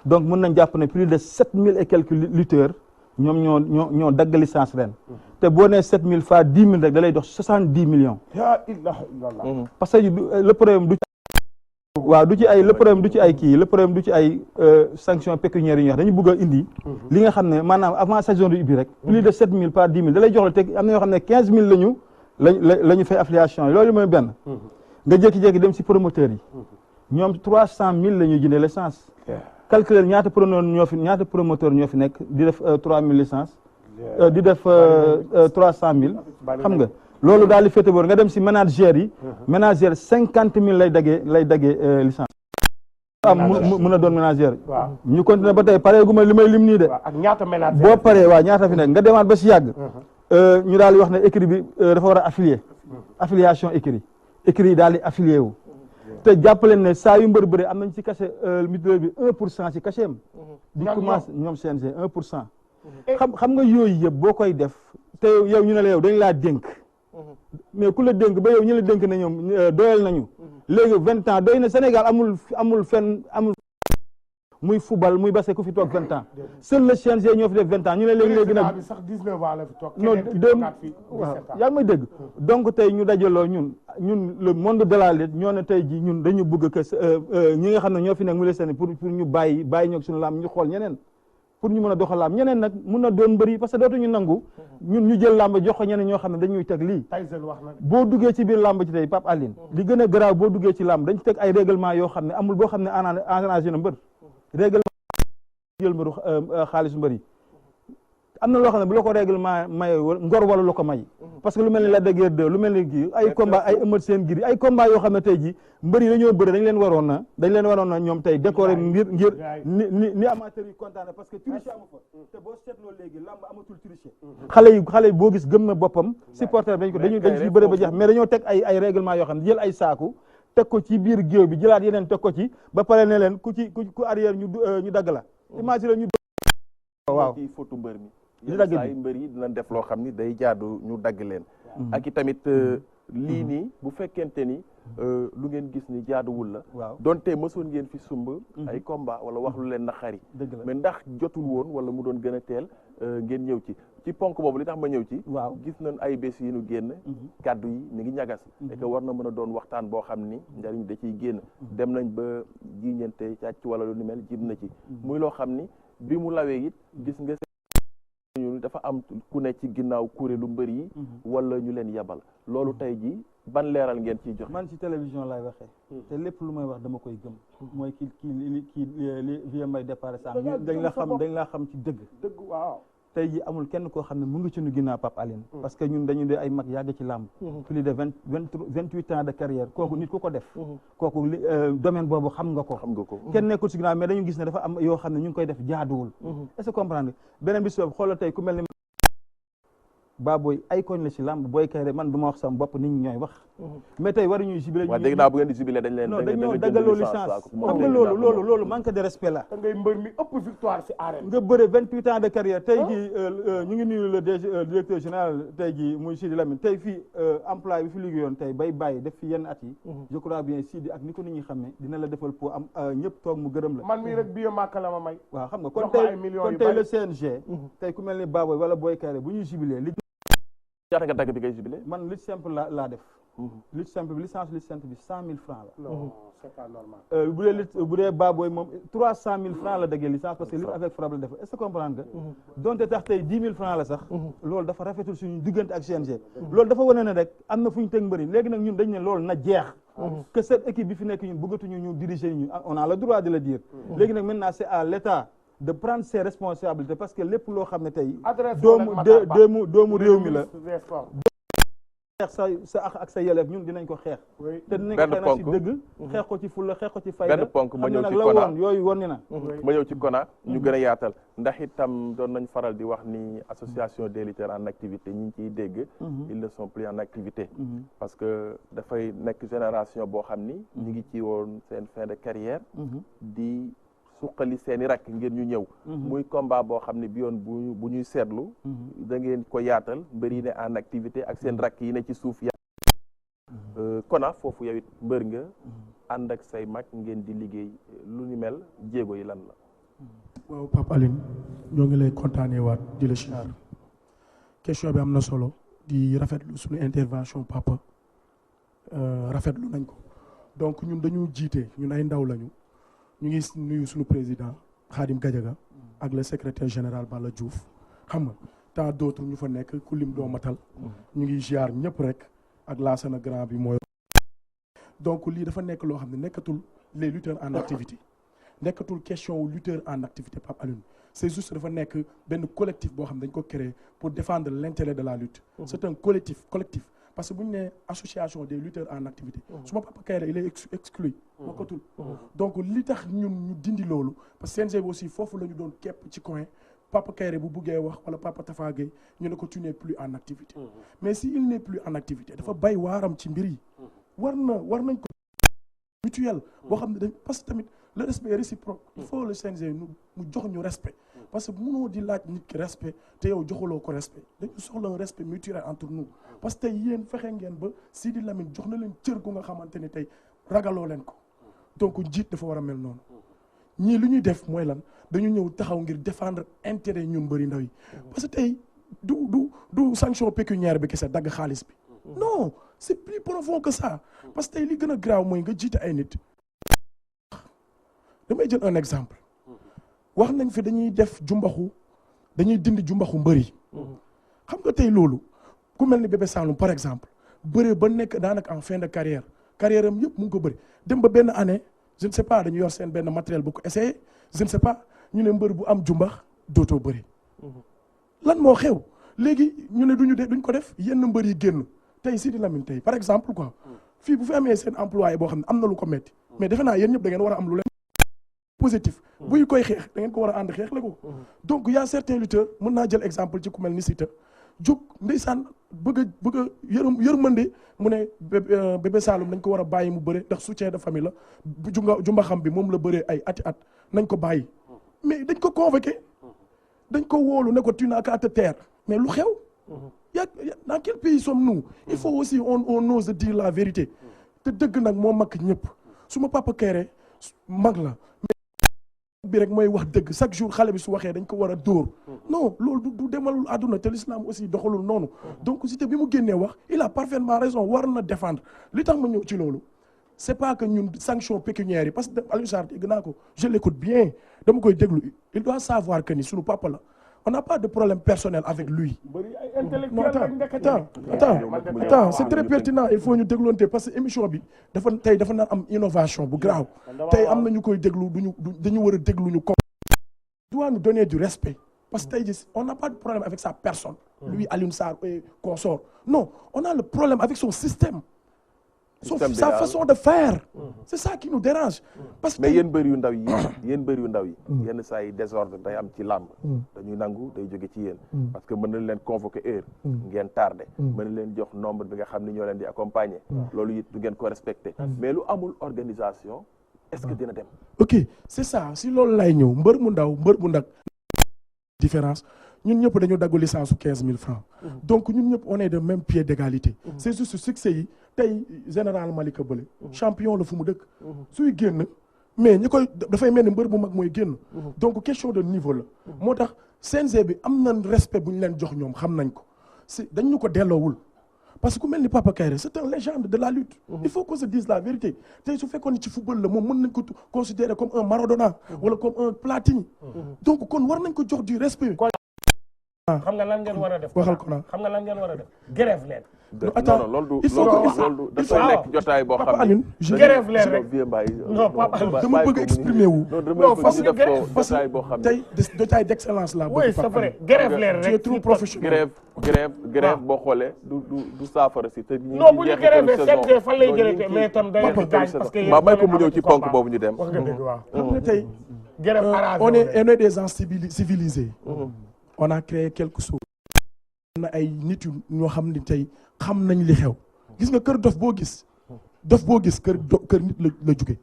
donc mën nañ jàpp ne plus de 7000 et quelques lutteurs ñoom ñoo dagg licence ren te boo nee 7000 fois 10 000 rek da lay dox 70 millions. yaa ilaha illallah. parce que le problème du ci ay le problème du ci ay kii le problème du ci ay sanctions pécuniaires yi ñuy wax dañu bëgg a indi. li nga xam ne maanaam avant saison de ubbi rek. plus de 7000 par 10 000 da lay jox la te am na yoo xam ne 15000 la ñu fay affiliation yi loolu mooy benn. nga jékki-jékki dem si promoteurs yi. ñoom 300000 la ñuy jëndee licence. calculer ñaata promoteur ñoo fi nekk di def 3000 licence di def 300000 xam nga loolu daal di féete boor nga dem si manager yi manager 50000 lay daggee licence mën a doon manager ñu continuer ba tey pare gu ma li may lim nii de ak ñaata manager boo paree waaw ñaata fi nekk nga demaat ba si yàgg ñu daal di wax ne écrit bi dafa war a affiliation écrit yi daal di affilié wu te jàppaleen ne saa yu mbër bëri am nañ ci cachet mutuelle bi 1% ci cachet am di commencé ñoom CNG 1% xam nga yooyu yëpp boo koy def te yow ñu ne la yow dañ laa dénk mais ku la dénk ba yow ñu la dénk ne ñoom doyal nañu léegi 20 ans doy na Sénégal amul fenn muy football muy basket ku fi toog 20 ans seul le CNG ñoo fi def 20 ans ñu ne léegi nag sax 19 ans la fi toog non waaw yaa ngi may dégg donc tey ñu dajaloo ñun le monde de la lutte ñoo ne tey ji ñun dañu bëgg que ñi nga xam ne ñoo fi nekk mu le seen pour ñu bàyyi ñoog suñu lam ñu xool ñeneen pour ñu mën a doxal làmb ñeneen nag mun na doon mbëri parce que dootuñu nangu ñun ñu jël làmb jox ko ñeneen ñoo xam ne dañuy teg lii boo duggee ci biir làmb ci tey Pape Aline li gën a garaaw boo duggee ci làmb dañ teg ay règlement yoo xam ne amul boo xam ne arrangé na mbër règlement jël mbëru xaalis mbër yi am na loo xam ne bu la ko règlement may ngor wala la ko may parce que lu mel ni Lac de Guiers 2 lu mel ni kii ay combat ay Eumeu Sène giri ay combat yoo xam ne tey ji mbër yi dañoo bëri dañ leen waroon na ñoom tey décorer ngir ni amateurs yi kontaan parce que tricher amu fa te boo seetloo léegi lamb amatul tricher xale yi boo gis gëm na boppam supporter dañ ci bëri ba jeex mais dañoo teg ay règlement yoo xam ne jël ay saaku teg ko ci biir géew bi jëlaat yeneen teg ko ci ba pare ne leen ku arrière ñu dagg la imagine ñu waaw ci photo mbër mi yenn saa yi mbër yi dina def loo xam ni day jaadu ñu dagg leen ak i tamit lii nii bu fekkente ni lu ngeen gis ni jaaduwul la donte mësoon ngeen fi sumb ay combat wala wax lu leen naqari mais ndax jotul woon wala mu doon gën a teel ngeen ñëw ci ponk boobu li tax ma ñëw ci gis nañ ay bés yi ñu génn kàddu yi mi ngi ñagas et que war na mën a doon waxtaan boo xam ni njariñ da ciy génn dem nañ ba jiñante càcc wala lu ni mel jib na ci muy loo xam ni bi mu lawee it gis nga dafa am ku ne ci ginnaaw kuréelu mbër yi wala ñu leen yabal loolu tey ji ban leeral ngeen ciy joxe man ci télévision lay waxee te lépp lu may wax dama koy gëm mooy kii li Vieux Mbaye départ sànq dañ la xam ci dëgg waaw tey ji amul kenn koo xam ne mu ngi ci nu ginnaaw Pape Aline parce que ñun dañu dee ay mag yàgg ci làmb plus de 28 ans de carrière kooku nit ku ko def kooku domaine boobu xam nga ko kenn nekkul ci ginnaaw mais dañu gis ne dafa am yoo xam ne ñu ngi koy def jaaduwul est-ce que comprendre beneen bis boobu xoolal tey ku mel ni Baboy ay koñ la ci làmb Boy Kayre man du ma wax sama bopp nit ñi ñooy wax mais tey waruñuy jubilé waaw dégg naa bu ngeen di jubilé dañ leen dañoo daggaloo licence xam nga loolu manque de respect la da ngay mbër mi ëpp victoire ci arène nga bëre 28 ans de carrière tey jii ñu ngi nuyu le directeur général tey jii muy Sidi Lamine tey fii emploi bi fi liggéeyoon tey bay bàyyi def fi yenn at yi je crois bien Sidi ak ni ko nit ñi xamee dina la defal pour am ñëpp toog mu gërëm la man mii rek bio màkk la ma may waaw xam nga kon tey le CNG tey ku mel ni Baboy wala Boy Kayre bu ñuy jubilé ñaata nga dagg bi ngay jubilé man lutte simple laa def lutte simple bi licence lutte simple bi 100 000 francs la non c'est pas normal bu dee Baboy moom 300 000 francs la daggee licence parce que lutte avec frappe la def est-ce que comprendre nga donte tax tey 10 000 francs la sax loolu dafa rafetul suñu diggante ak CNG loolu dafa wane ne rek am na fu ñu teg mbëri léegi nag ñun dañ ne loolu na jeex que cette équipe bi fi nekk ñun bëggatuñu ñu diriger ñu on a le droit de le dire léegi nag maintenant c'est à l'État de prendre ses responsabilités parce que lépp loo xam ne tey doomu réew mi la xeex sa ak sa yelleef ñun dinañ ko xeex te dinañ ko xeex nag ci dëgg xeex ko ci fulla xeex ko ci fayda benn ponk ma ñëw ci la Kona woon yooyu woon ni na ma ñëw ci Kona ñu gën a yaatal ndax itam doon nañ faral di wax ni association des lutteurs en activité ñi ngi ciy dégg ils ne sont plus en activité parce que dafay nekk génération boo xam ni ñi ngi ci woon seen fin de carrière di suqali seen i rakk ngir ñu ñëw muy combat boo xam ne bi yoon bu ñuy seetlu da ngeen ko yaatal mbër yi ne en activité ak seen rakk yi ne ci suuf Kona foofu yow it mbër nga ànd ak say mag ngeen di liggéey lu ni mel jéego yi lan la waaw Pape Aline ñoo ngi lay kontaanee waat di la siyaar question bi am na solo di rafetlu suñu intervention papa rafetlu nañ ko donc ñun dañu jiite ñun ay ndaw lañu ñu ngi nuyu suñu président Khadim Gadiaga ak le secrétaire général Balla Diouf xam nga tant d'autres ñu fa nekk ku lim doo matal ñu ngi ziar ñëpp rek ak Lassana grand bi mooy donc lii dafa nekk loo xam ne nekkatul les lutteurs en activité nekkatul question wu lutteur en activité Pape Alioune c'est juste dafa nekk benn collectif boo xam ne dañ ko créer pour défendre l'intérêt de la lutte c'est un collectif parce que bu ñu nee association des lutteurs en activité suma Papa Kayre il est exclu bokkatul donc li tax ñun ñu dindi loolu parce que CNG bi aussi foofu la ñu doon képp ci coin Papa Kayre bu buggee wax wala Papa Tafa Gueye ñu ne ko tu n'es plus en activité mais si il n'est plus en activité dafa bay waaram ci mbir yi war nañ ko mutuel boo xam ne dañ parce que tamit le respect est réciproque il faut le CNG mu jox ñu respect parce que mënoo di laaj nit ki respect te yow joxuloo ko respect dañu soxla un respect mutuel entre nous parce que tey yéen fexe ngeen ba Sidi Lamine jox na leen cër gu nga xamante ni tey ragaloo leen ko donc njiit dafa war a mel noonu ñii lu ñuy def mooy lan dañu ñëw taxaw ngir défendre intérêt ñun bëri ndaw yi parce que tey du sanction pécuniaire bi kese dagg xaalis bi non c'est plus profond que ça parce que tey li gën a graaw mooy nga jiite ay nit damay jël un exemple wax nañ fi dañuy def jumbaxu dañuy dindi jumbaxu mbër yi xam nga tey loolu ku mel ni Bébé Saloum par exemple bëree ba nekk daanaka en fin de carrière am yëpp mu ngi ko bëri dem ba benn année je ne sais pas dañu yor seen benn matériel bu ko essayé je ne sais pas ñu ne mbër bu am jumbax dootoo bëri lan moo xew léegi ñu ne duñ ko def yenn mbër yi génn tey Sidi Lamine tey par exemple quoi fii bu fi amee seen employé boo xam ne am na lu ko metti mais defe naa yéen ñëpp da ngeen war a am lu leen positif buy koy xeex da ngeen ko war a ànd xeex la ko donc y a certains lutteurs mën naa jël exemple ci ku mel ni Siteu jóg ndeysaan bëgg a yërmande mu ne Bébé Saloum nañ ko war a bàyyi mu bëre ndax soutien de famille la jumba xam bi moom la bëree ay ati at nañ ko bàyyi mais dañ ko convoqué dañ ko wóolu ne ko tu n'as qu'à te taire mais lu xew dans quel pays sommes-nous il faut aussi on ose dire la vérité te dëgg nag moo mag ñëpp su ma papa Kéré mag la bi rek mooy wax dëgg chaque jour xale bi su waxee dañ ko war a dóor non loolu du demalul àdduna te l'islam aussi doxalul noonu donc Siteu bi mu génnee wax il a parfaitement raison war na défendre li tax ma ñëw ci loolu c'est pas que ñun sanction pécuniaire yi parce que Alioune Sarr dégg naa ko je l'écoute bien dama koy déglu il doit savoir que ni sunu papa la on n'a pas de problème personnel avec lui. Non, attends, c'est très pertinent il faut ñu dégloonte parce que émission bi dafa naan am innovation bu grave tey am na ñu koy déglu dañu war a déglu ñu comme doit nous donner du respect parce que tey jii on n'a pas de problème avec sa personne lui Alioune Sarr et consort non on a le problème avec son système sa façon de faire c'est ça qui nous dérange parce que mais yéen mbër yu ndaw yi yenn saa yi désordre day am ci làmb dañuy nangu day jóge ci yéen parce que mën nañ leen convoquer heure ngeen tardé mën nañ leen jox nombre bi nga xam ne ñoo leen di accompagner loolu it du ngeen ko respecté mais lu amul organisation est-ce que dina dem ok c'est ça si loolu lay ñëw mbër mu ndaw mbër bu ndag différence ñun ñëpp dañu daggu licence su 15 000 francs donc ñun ñëpp on est de même pied d'égalité c'est juste succès yi tey général Malika Bële champion la fu mu dëkk suy génn mais ñi koy dafay mel ni mbër bu mag mooy génn donc question de niveau la moo tax CNG bi am na respect bu ñu leen jox ñoom xam nañ ko si dañ ñu ko delloowul parce que ku mel ni Papa Kairé c'est un légende de la lutte il faut qu'on se dise la vérité tey su fekkoon ni ci football la moom mën nañ ko considérer comme un Maradona wala comme un Platini donc kon war nañ ko jox du respect xam nga lan ngeen war a def waxal ko na xam nga lan ngeen war a def grève leen non loolu il faut dafay nekk jotaay boo xam ne grève leen rek non Papa dama bëgg exprimer wu non parce que jotaay boo xam ne tey jotaay d'excellence la oui c'est vrai grève leen rek tu es trop professionnel grève boo xoolee du saafara si te non bu ñu grève CNG fan lay jëlee mais itam day gaañ parce que waaw may ko mu ñëw ci ponk boobu ñu dem wax nga dëgg waaw xam nga tey grève on est des gens civilisés on a créé quelque chose na ay nit yu ñoo xam ne tey xam nañ li xew gis nga kër dof boo gis kër nit la jóge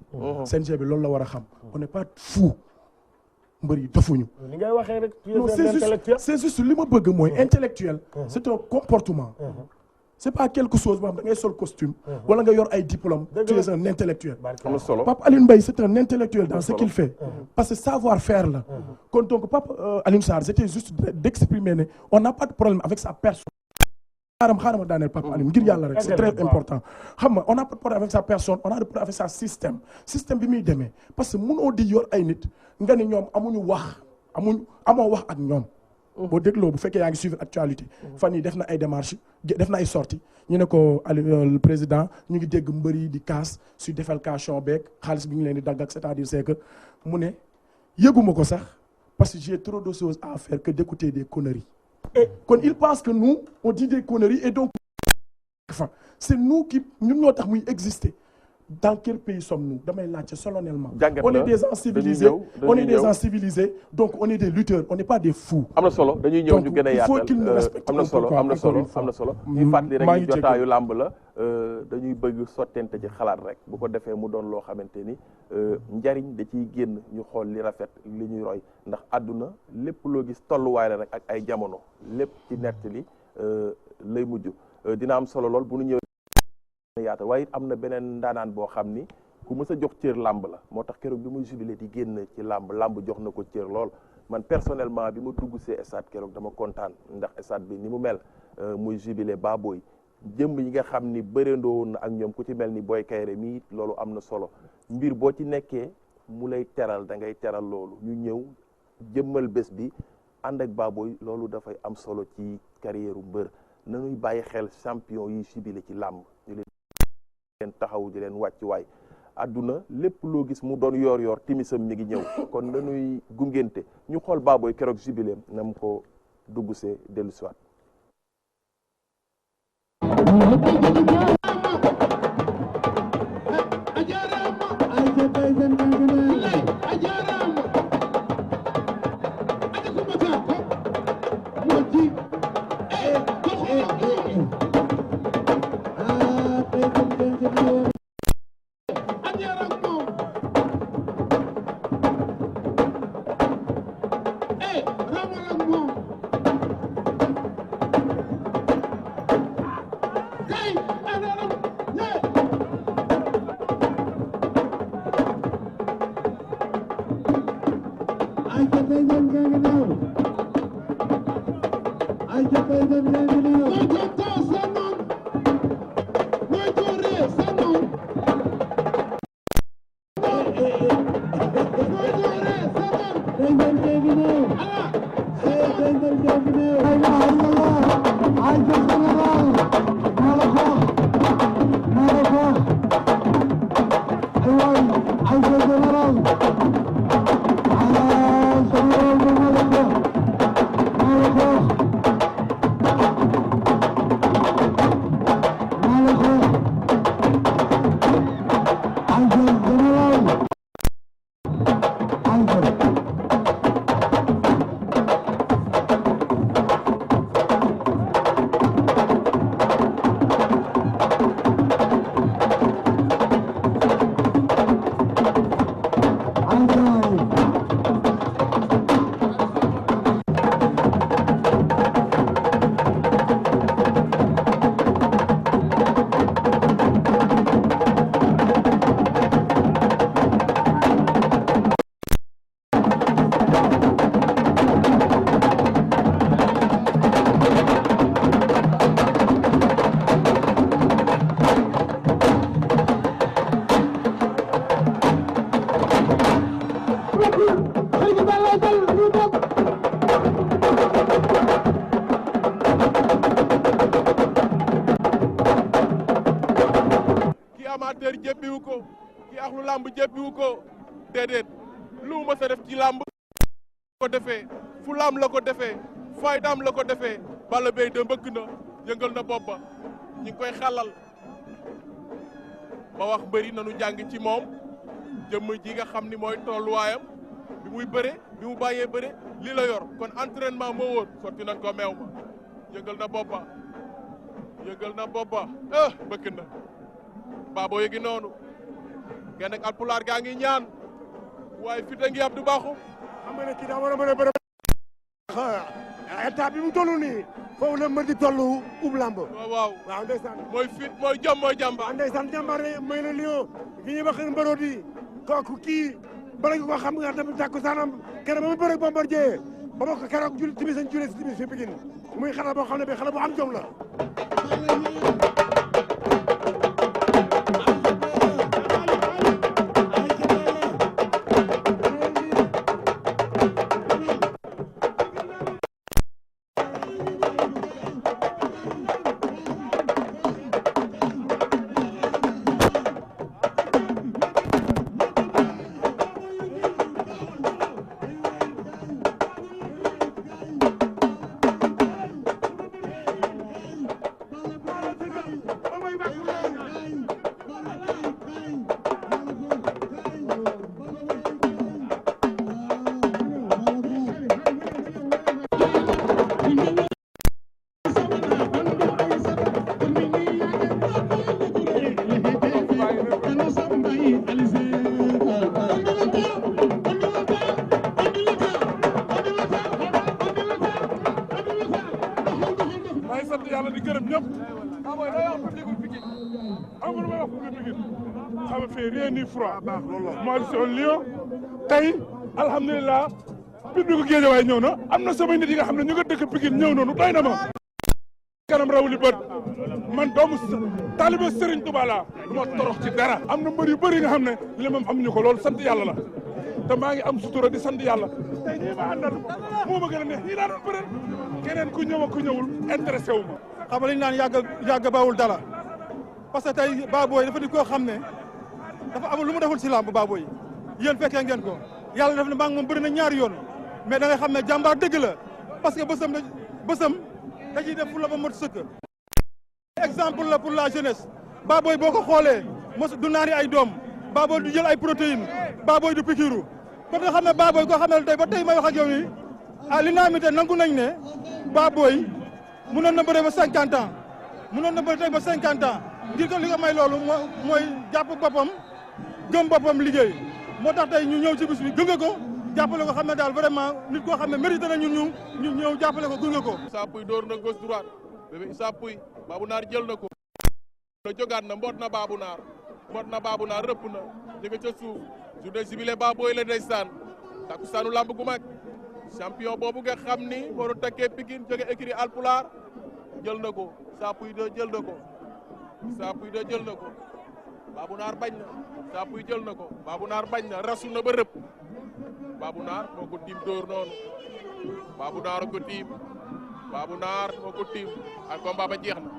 CNG bi loolu la war a xam on n'est pas fou mbër yi dofuñu li ngay waxee rek non c'est juste li ma bëgg mooy intellectuel c'est un comportement c'est pas quelque chose boo xam da ngay sol costume wala nga yor ay diplôme tu es un intellectuel Pape Alioune Mbaye c'est un intellectuel dans ce qu'il fait parce que savoir-faire la kon donc Pape Alioune Sarr c'était juste d'exprimer ne on n'a pas de problème avec sa personne xaaral ma daaneel Pape Alioune ngir yàlla rek c'est très important xam nga on n'a pas de problème avec sa personne on a de problème avec sa système bi muy demee parce que mënoo di yor ay nit nga ni ñoom amoo wax ak ñoom boo dégloo bu fekkee yaa ngi suivre actualité fan yi def na ay démarches def na ay sorties ñu ne ko le président ñu ngi dégg mbër yi di casse sur défalcation beeg xaalis bi ñu leen di dagg ak c'est-à-dire c'est que mu ne yëguma ko sax parce que j'ai trop de choses à faire que d'écouter des conneries et kon il pense que nous on dit des conneries et donc enfin c'est nous qui ñun ñoo tax muy exister dans quel pays sommes-nous damay laajte solennellement on est des gens civilisés donc on est des lutteurs on n'est pas des fous am na solo dañuy ñëw ñu gën a yaatal am na solo ñu fàttali rek ñu jotaayu làmb la dañuy bëgg sottente ci xalaat rek bu ko defee mu doon loo xamante ni njariñ da ciy génn ñu xool li rafet li ñuy roy ndax àdduna lépp loo gis tolluwaay la rek ak ay jamono lépp ci nett li lay mujj dina am solo lool bu ñu ñëw yaata waaye it am na beneen ndaanaan boo xam ni ku mës a jox cër làmb la moo tax keroog bi muy jubilé di génn ci làmb jox na ko cër lool man personnellement bi ma dugg see stade keroog dama kontaan ndax stade bi ni mu mel muy jubilé Baboy jëmb yi nga xam ni bëreendoo na ak ñoom ku ci mel ni Boy Kayré mii loolu am na solo mbir boo ci nekkee mu lay teral da ngay teral loolu ñu ñëw jëmmal bés bi ànd ak Baboy loolu dafay am solo ci carrière mbër nañuy bàyyi xel champion yi sibile ci làmb ñu leen taxaw di leen wàcc waay àdduna lépp loo gis mu doon yor timisam mi ngi ñëw kon nañuy gungente ñu xool Baboy keroog jubileem na mu ko dugg see dellu siwaat amateur jéppiwu ko ki axlu làmb jéppiwu ko déedéet lu mu mës a def ci làmb ko defee fu laam la ko defee faydaam la ko defee Balla Beye de mbëkk na yëngal na bopp ba ñu ngi koy xalal ma wax mbëri nanu jàng ci moom jëmm ji nga xam ni mooy tolluwaayam bi muy bëre bi mu bàyyee bëre lii la yor kon entraînement moo wóor sotti nañ ko meew ma yëngal na bopp ba yëngal na bopp ba mbëkk na Baboy yëgi noonu kenn ak alpulaar gaa ngi ñaan waaye fit a ngi ab du baaxu xam nga ne kii daa war a mën a bëre état bi mu toll nii foofu la mën di toll ub lamb waaw ndeysaan mooy fit mooy jom mooy jàmbaar ndeysaan jàmbaar may na lion ki ñuy wax mbëroo di kooku kii bala nga ko xam nga tamit tàkku saanam keroog ba mu bëre Bombardier ba ma ko keroog jul timis sañ jule si timis fi Pikine muy xale boo xam ne bi xale bu am jom la yàlla di gërëm ñëpp mooy lay wax public Pikine amul may wax public Pikine ça me fait rien ni froid moi je suis un lion tey alhamdulilah public Guédiawaye ñëw na am na samay nit yi nga xam ne ñu nga dëkk Pikine ñëw noonu doy na ma kanam rawuli bët man doomu taalibe Serigne Touba laa du ma torox ci dara am na mbër yu bëri nga xam ne li moom amuñu ko loolu sant yàlla la te maa ngi am sutura di sant yàlla tey ñii ma àndal moo ma gën a neex ñii laa doon bëreel keneen ku ñëw ak ku ñëwul intéressé wu ma. xam nga li ñu naan yàgg bawul dara parce que tey Baboy dafa di koo xam ne dafa amul lu mu deful si làmb Baboy yéen fekkee ngeen ko yàlla def ne maa ngi moom bëri na ñaari yoon mais da nga xam ne jàmbaar dëgg la parce que bësam da ciy def fu la ba mot sëkk. exemple la pour la jeunesse Baboy boo ko xoolee mos du naani ay doom Baboy du jël ay protéines Baboy du pikiru kon nga xam ne Baboy koo xam ne tey ba tey may wax ak yow nii ah li naa mi te nangu nañ ne Baboy mënoon na bëre ba 50 ans mënoon na bëre tey ba 50 ans ngir ko li nga may loolu mooy jàpp boppam gëm boppam liggéey moo tax tey ñu ñëw ci bis bi gunge ko jàppale ko xam ne daal vraiment nit koo xam ne mérité na ñu ñëw jàppale ko gunge ko. Issa Pouye door na gauche droite bébé Issa Pouye Babou Naar jël na ko na jógaat na mboot na Babou Naar rëpp na jóge ca suuf journée jubilé Baboy la ndeysaan takkusaanu lamb gu mag champion boobu nga xam ni moo doon takkee Pikine jóge écurie Alpulaar jël na ko Issa Pouye jël na ko Babou Naar bañ na Issa Pouye jël na ko Babou Naar bañ na rasu na ba rëpp Babou Naar moo ko tiim dóor noonu Babou Naar ko tiim Babou Naar moo ko tiim ak combat ba jeex na.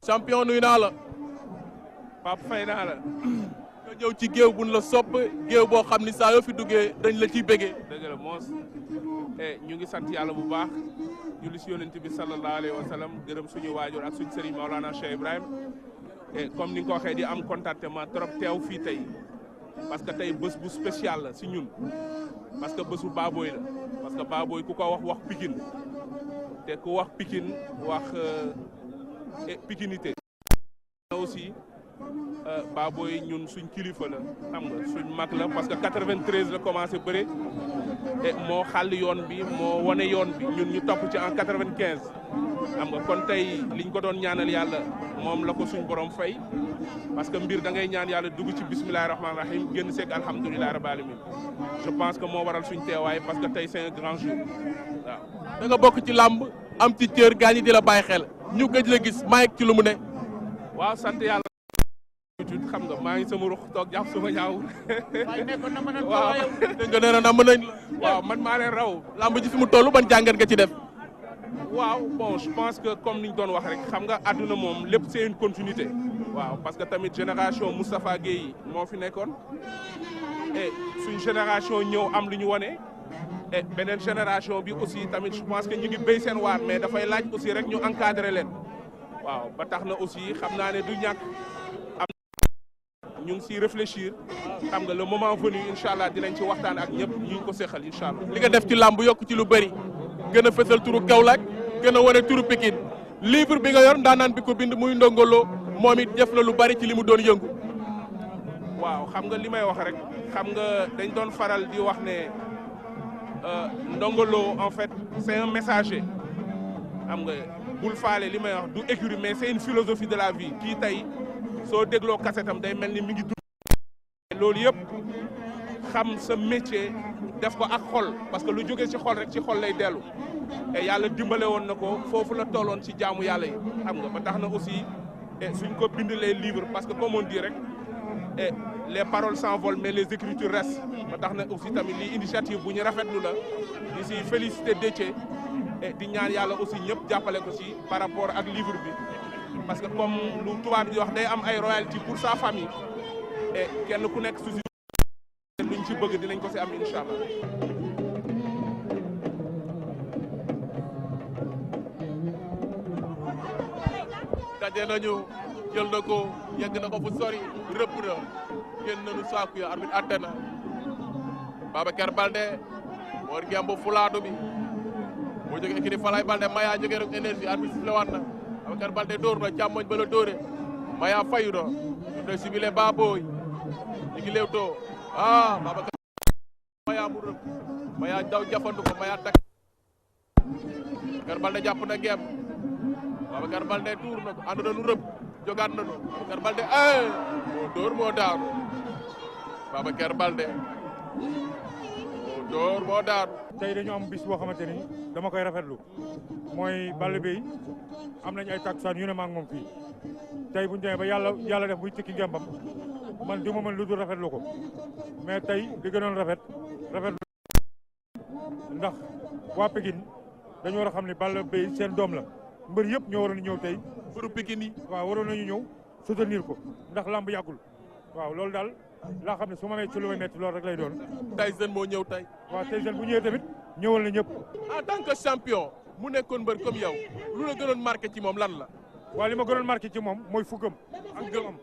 champion nuyu naa la. Pape fay naa la. nga ñëw ci géew buñ la sopp géew boo xam ni saa yoo fi duggee dañ la ciy bëggee. dëgg la moos ñu ngi sant yàlla bu baax julli si yonent bi sallallahu alayhi wa sallam gërëm suñu waajur ak suñu sëriñ Maolana Cheikh Ibrahim comme ni nga ko waxee di am contentement trop teew fii tey parce que tey bés bu spécial la si ñun parce que bésu Baboy la parce que Baboy ku ko wax Pikine te ku wax Pikine wax pikinité aussi Baboy ñun suñ kilifa la xam nga suñ mag la parce que 93 la commencé bëre et moo xàll yoon bi moo wane yoon bi ñun ñu topp ci en 95 xam nga kon tey liñ ko doon ñaanal yàlla moom la ko suñ borom fay parce que mbir da ngay ñaan yàlla dugg ci bismillahi rahmaani rahim génn seeg alhamdulilahi rabbil alamin je pense que moo waral suñ teewaay parce que tey c'est un grand jour waaw. da nga bokk ci làmb am ci cër gaañi di la bàyyi xel ñu gëj la gis maa ci lu mu ne. waaw sant yàlla. xam nga maa ngi sama ruux toog jàpp sama ñaaw. waaw dégg nga nee na nam nañ la. waaw man maa leen raw. làmb ji fi mu toll ban jàngat nga ci def. waaw bon je pense que comme ni ñu doon wax rek xam nga àdduna moom lépp c'est une continuité. waaw parce que tamit génération Moustapha Guèye moo fi nekkoon et suñ génération ñëw am lu ñu wane. et beneen génération bi aussi tamit je pense que ñu ngi béy seen waar mais dafay laaj aussi rek ñu encadrer leen waaw ba tax na aussi xam naa ne du ñàkk am ñu ngi siy réfléchir xam nga le moment venu incha allah dinañ ci waxtaan ak ñëpp ñu ngi ko seqal incha allah. li nga def ci làmb yokk ci lu bëri gën a fësal turu Kaolack gën a wane turu Pikine livre bi nga yor ndaanaan bi ko bind muy ndongolo moom it def la lu bari ci li mu doon yëngu. waaw xam nga li may wax rek xam nga dañ doon faral di wax ne. Ndongolo en fait c'est un messager xam nga bul faale li may wax du écurie mais c'est une philosophie de la vie kii tey soo dégloo kasetam day mel ni mi ngi dund loolu yëpp xam sa métier def ko ak xol parce que lu jógee ci xol rek ci xol lay dellu et yàlla dimbale woon na ko foofu la tolloon ci jaamu yàlla yi xam nga ba tax na aussi suñ ko bind les livres parce que comme on dit rek et les paroles s'envolent mais les écritures restent ba tax na aussi tamit lii initiative bu ñu rafetlu la di si félicité Déthié et di ñaan yàlla aussi ñëpp jàppale ko ci par rapport ak livre bi parce que comme lu tubaab di wax day am ay royalties pour sa famille et kenn ku nekk su si luñ ci bëgg dinañ ko si am incha allah. daje nañu jël na ko yegg na ko fu sori rëpp na génn nañu saaku ya arbitre atte na Babacar Balde moo ngemb fulaatu bi moo jóge écurie Falaye Balde Maya jóge rek énergie arbitre sifflé waat na Babacar Balde dóor na càmmoñ ba la dóore Maya fayu na de sibile Baboy ñu ngi Leewtoo Babacar Maya mu rëb Maya daw jafandu ko Maya tak Babacar Baldé jàpp na ngeem Babacar Baldé tuur na ko ànd na nu rëb jogaat na nu Babacar Baldé moo dóor moo daanu Babacar Baldé moo dóor moo daanu. tey dañu am bis boo xamante ni dama koy rafetlu mooy Balla Beye am nañ ay takkusaan yu ne maa ngi moom fii tey bu ñu demee ba yàlla def buy tikki ngembam man du ma mën lu dul rafetlu ko mais tey li gënoon rafetlu ndax waa Pikine dañu war a xam ne Balla Beye seen doom la mbër yëpp ñoo waroon ñëw tey mbëru Pikine yi waaw waroon nañu ñëw soutenir ko ndax lamb yàggul waaw loolu daal laa xam ne su ma mee ci lu may metti loolu rek lay doon. Tyson moo ñëw tey. waaw Tyson bu ñëwee tamit ñëwal na ñëpp. en tant que champion mu nekkoon mbër comme yow lu la gënoon marqué ci moom lan la. waaw li ma gënoon marqué ci moom mooy fuggam ak gëmam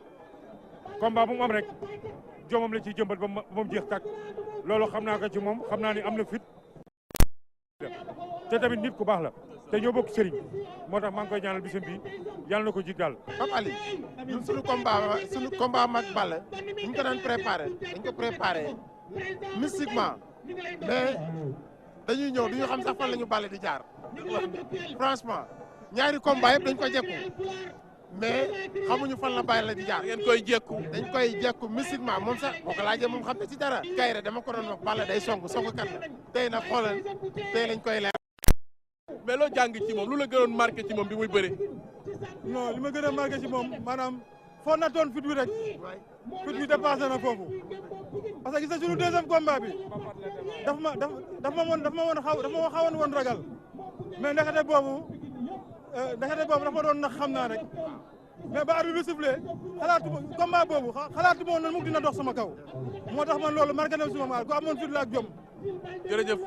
combat bu mu am rek jomam la ciy jëmbat ba mu jeex tàkk loolu xam naa ko ci moom xam naa ni am na fit te tamit nit ku baax la te ñoo bokk sëriñ moo tax maa ngi koy ñaanal bisam bi yàlla na ko jig daal. Pape Ali ñun suñu combat mag Balla ñu ko daan préparé dañ ko préparé mystiquement mais dañuy ñëw du ñu xam sax fan la ñu Balla di jaar franchement ñaari combat yëpp dañ ko jekku mais xamuñu fan la Balla di jaar. ngeen koy jekku dañ koy jekku mystiquement moom sax boo ko laajee moom xam ne ci dara. Kayre dama ko doon wax Balla day song kat la tey nag xoolal tey lañ koy leer. mais loo jàng ci moom lu la gënoon marqué ci moom bi muy bëre. non li ma gën a marqué ci moom maanaam foo nattoon fit wi rek fit wi dépassé na foofu parce que gis nga suñu deuxième combat bi daf ma xawoon woon ragal mais ndekete boobu dafa ma doon nax xam naa rek mais ba arbitre bi sifflé combat boobu xalaatu ma woon nan mu dina dox sama kaw moo tax man loolu marqué na suma maal ku amoon fit la ak jom. jërëjëf.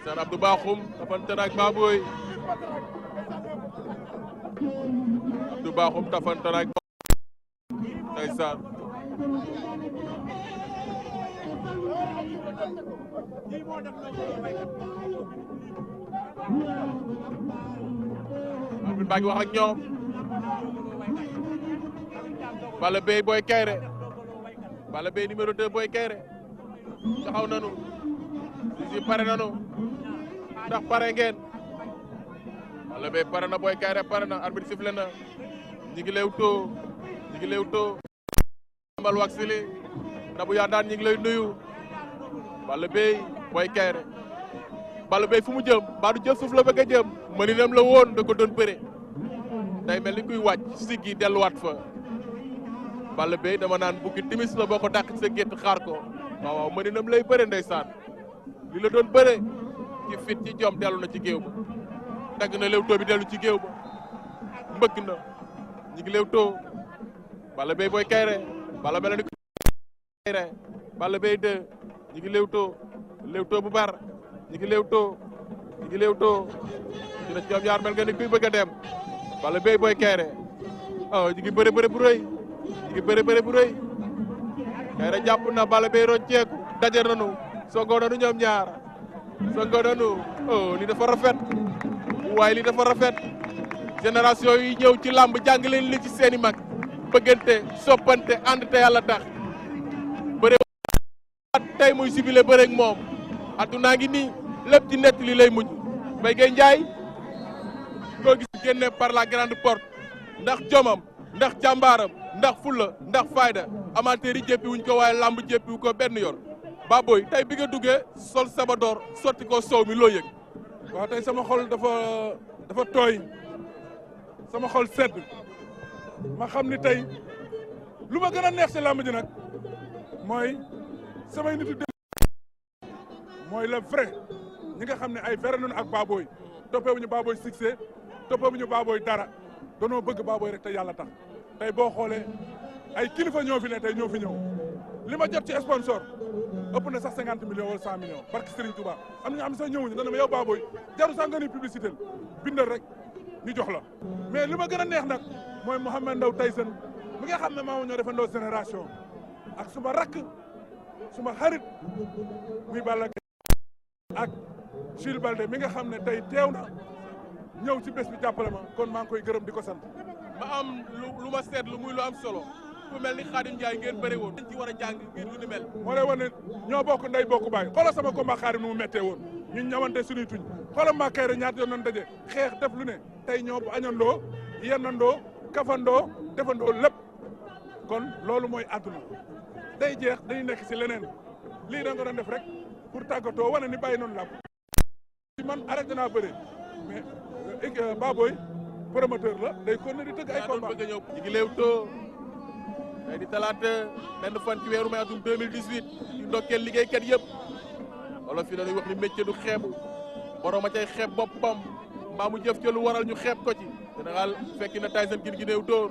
Sër Abdou Bakhoum tafante ak Baboy Abdou Bakhoum tafante ak ndeysaan arbitre baa ngi wax ak ñoom Balla Beye Boy Kaïré Balla Beye numéro 2 Boy Kaïré taxaw nanu si pare nanu ndax pare ngeen Balla Beye pare na Boy Kaïré pare na arbitre sifflé na ñi ngi Leewtoo mbal wax sili Nabou Yandane ñi ngi lay nuyu Balla Beye Boy Kaïré Balla Beye fu mu jëm baa du jël suuf la bëgg a jëm mëninam la woon da ko doon bëre day mel ni kuy wàcc siggi delluwaat fa Balla Beye dama naan bukki timis la boo ko dàq ci sa gétt xaar ko waaw mëninam lay bëre ndeysaan li la doon bëre ci fit ci jom dellu na ci géew ba dagg na Leewtoo bi dellu ci géew ba mbëkk na ñi ngi Leewtoo Balla Beye Boy Kaïré Balla mel ni Kaïré Balla Beye 2 ñi ngi Leewtoo bu bar ñi ngi Leewtoo dina ci ñoom ñaar mel nga ni kuy bëgg a dem Balla Beye Boy Kaïré ñi ngi bëre bu rëy Kaïré jàpp na Balla Beye rocceeku daje nanu songoo nanu ñoom ñaar li dafa rafet waaye li dafa rafet génération yi ñëw ci làmb jàng leen li ci seeni mag bëggante soppante ànd te yàlla tax bëre tey muy sibile bëre ak moom addunaa ngi nii lépp ci nett li lay mujj Mbaye Gueye Ndiaye koo gis génne par la grande porte ndax jomam ndax jàmbaaram ndax fulla ndax fayda amateur yi jéppi wuñ ko waaye làmb jéppi wu ko benn yoon Baboy tey bi nga duggee sol sabadoor sotti ko soow mi loo yëg. waaw tey sama xol dafa tooy sama xol sedd ma xam ni tey lu ma gën a neex ci làmb ji nag mooy samay nitu mooy le vrai ñi nga xam ne ay vrai noonu ak Baboy toppewuñu Baboy succès toppewuñu Baboy dara danoo bëgg Baboy rek te yàlla tax tey boo xoolee ay kilifa ñoo fi ne tey ñoo fi ñëw li ma jot ci sponsor ëpp na sax 50 millions wala 100 millions barke Serigne Touba am na ñoo xam ne sax ñëwuñu dana ma yow Baboy jaru sax nga ni publicité bindal rek ñu jox la mais li ma gën a neex nag mooy Mouhamed Ndao Tyson mi nga xam ne maa ñoo defandoo génération ak suma rakk suma xarit muy Balla Gaye ak Jules Balde mi nga xam ne tey teew na ñëw ci bés bi jàppale ma kon maa ngi koy gërëm di ko sant. ma am lu ma seetlu muy lu am solo ku mel ni Khadim Ndiaye ngeen bëri woon dañ ci war a jàng ngir lu ni mel. moo lay wan ne ñoo bokk ndey bokk baay xoolal sama combat Khadim nu mu méttee woon ñun ñamante suñuy tuñ xoolal maa kay rek ñaata yoon nañ daje xeex def lu ne tey ñoo añandoo yennandoo kafandoo defandoo lépp kon loolu mooy àdduna day jeex dañuy nekk si leneen lii da nga doon def rek pour tàggatoo wane ni bàyyi noonu làmb ci man arrêté naa bëre mais Baboy promoteur la day continuer di tëgg ay combat bëgg a ñëw ñu ngi Leewtoo tey di talaata benn fan ci weeru mai atum 2018 ñu ndokkeel liggéeykat yëpp wala fi dañuy wax ni métier du xeebu borom a cay xeeb boppam mbaa mu jëf ca lu waral ñu xeeb ko ci général fekki na Tyson gin gi néew dóor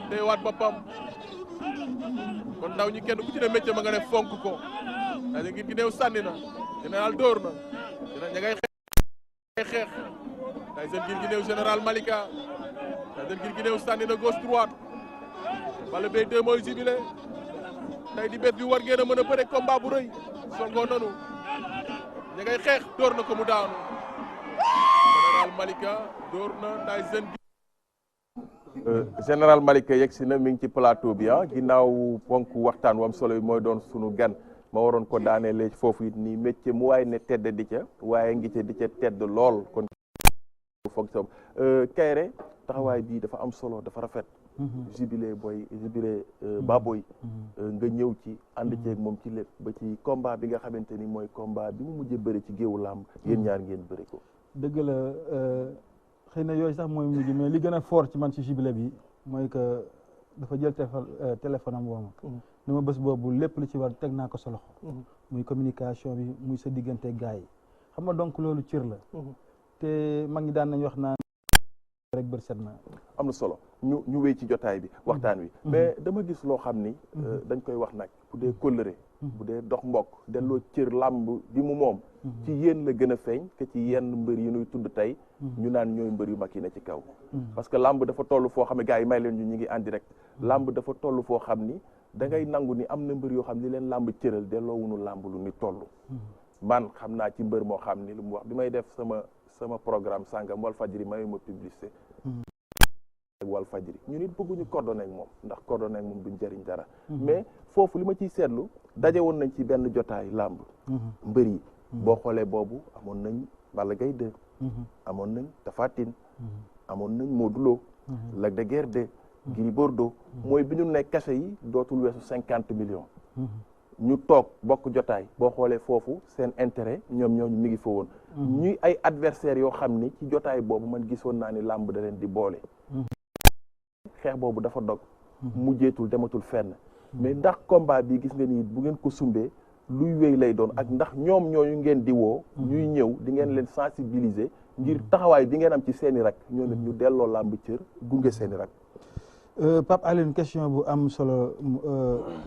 day waat boppam kon ndaw ñi kenn ku ci ne métier ma nga ne fonk ko Tyson gin gi néew sànni na général dóor na ña ngay xeex Tyson gin gi néew général Malika Tyson gin gi néew sànni na gauche droite Balla Gaye 2 mooy jubilé tey di bés bi war ngeen a mën a bëre combat bu rëy songoo nanu ña ngay xeex dóor na ko mu daanu général Malika dóor na Tyson général Malika yegg si na mi ngi ci plateau bi ginnaaw ponk waxtaan wam solo yi mooy doon sunu gan ma waroon ko daaneele foofu it nii métier mu waaye ne tedd di ca waaye ngi ca di ca tedd lool kon foog sa Kairé taxawaay bii dafa am solo dafa rafet jubilé Baboy nga ñëw ci ànd ceeg moom ci lépp ba ci combat bi nga xamante ni mooy combat bi mu mujjee bëri ci géewu làmb yéen ñaar ngeen bëri ko dëgg la xëy na yooyu sax mooy mujj mais li gën a fort ci man ci jubilé bi mooy que dafa jël téléphone am woo ma ni ma bés boobu lépp lu ci war teg naa ko sa loxo muy communication bi muy sa diggante gars yi xam nga donc loolu cër la te mag ñi daan nañ wax naan rek bër set na am na solo ñu wéy ci jotaay bi waxtaan wi mais dama gis loo xam ni dañ koy wax nag bu dee kóllëre bu dee dox mbokk delloo cër làmb bi mu moom ci yéen la gën a feeñ que ci yenn mbër yi nuy tudd tey ñu naan ñooy mbër yu mag yi ne ci kaw parce que làmb dafa toll foo xam ne gars yi may leen ñu ngi en direct làmb dafa toll foo xam ni da ngay nangu ni am na mbër yoo xam ni leen làmb cëral delloo wunu làmb lu ni toll man xam naa ci mbër moo xam ni lu mu wax bi may def sama programme sàngam Walfadjri mayu ma publicité Walfadjri ñu nit bëgguñu coordonné ak moom ndax coordonné ak moom duñ jëriñ dara mais foofu li ma ciy seetlu daje woon nañ ci benn jotaay làmb mbër yi boo xoolee boobu amoon nañ Balla Gaye 2 amoon nañ Tapha Tine amoon nañ Modou Lo Lac de Guiers 2 Gris Bordeaux mooy bi ñu nekk cachet yi dootul weesu 50 millions ñu toog bokk jotaay boo xoolee foofu seen intérêt ñoom ñooñu mi ngi fa woon ñuy ay adversaires yoo xam ni ci jotaay boobu man gisoon naa ni làmb da leen di boole xeex boobu dafa dog mujjeetul dematul fenn mais ndax combat bi gis nga ni bu ngeen ko sumbee luy wéy lay doon ak ndax ñoom ñooñu ngeen di woo ñuy ñëw di ngeen leen sensibiliser ngir taxawaay bi ngeen am ci seeni rak ñoom it ñu delloo làmb cër gunge seeni rak Pape Alioune question bu am solo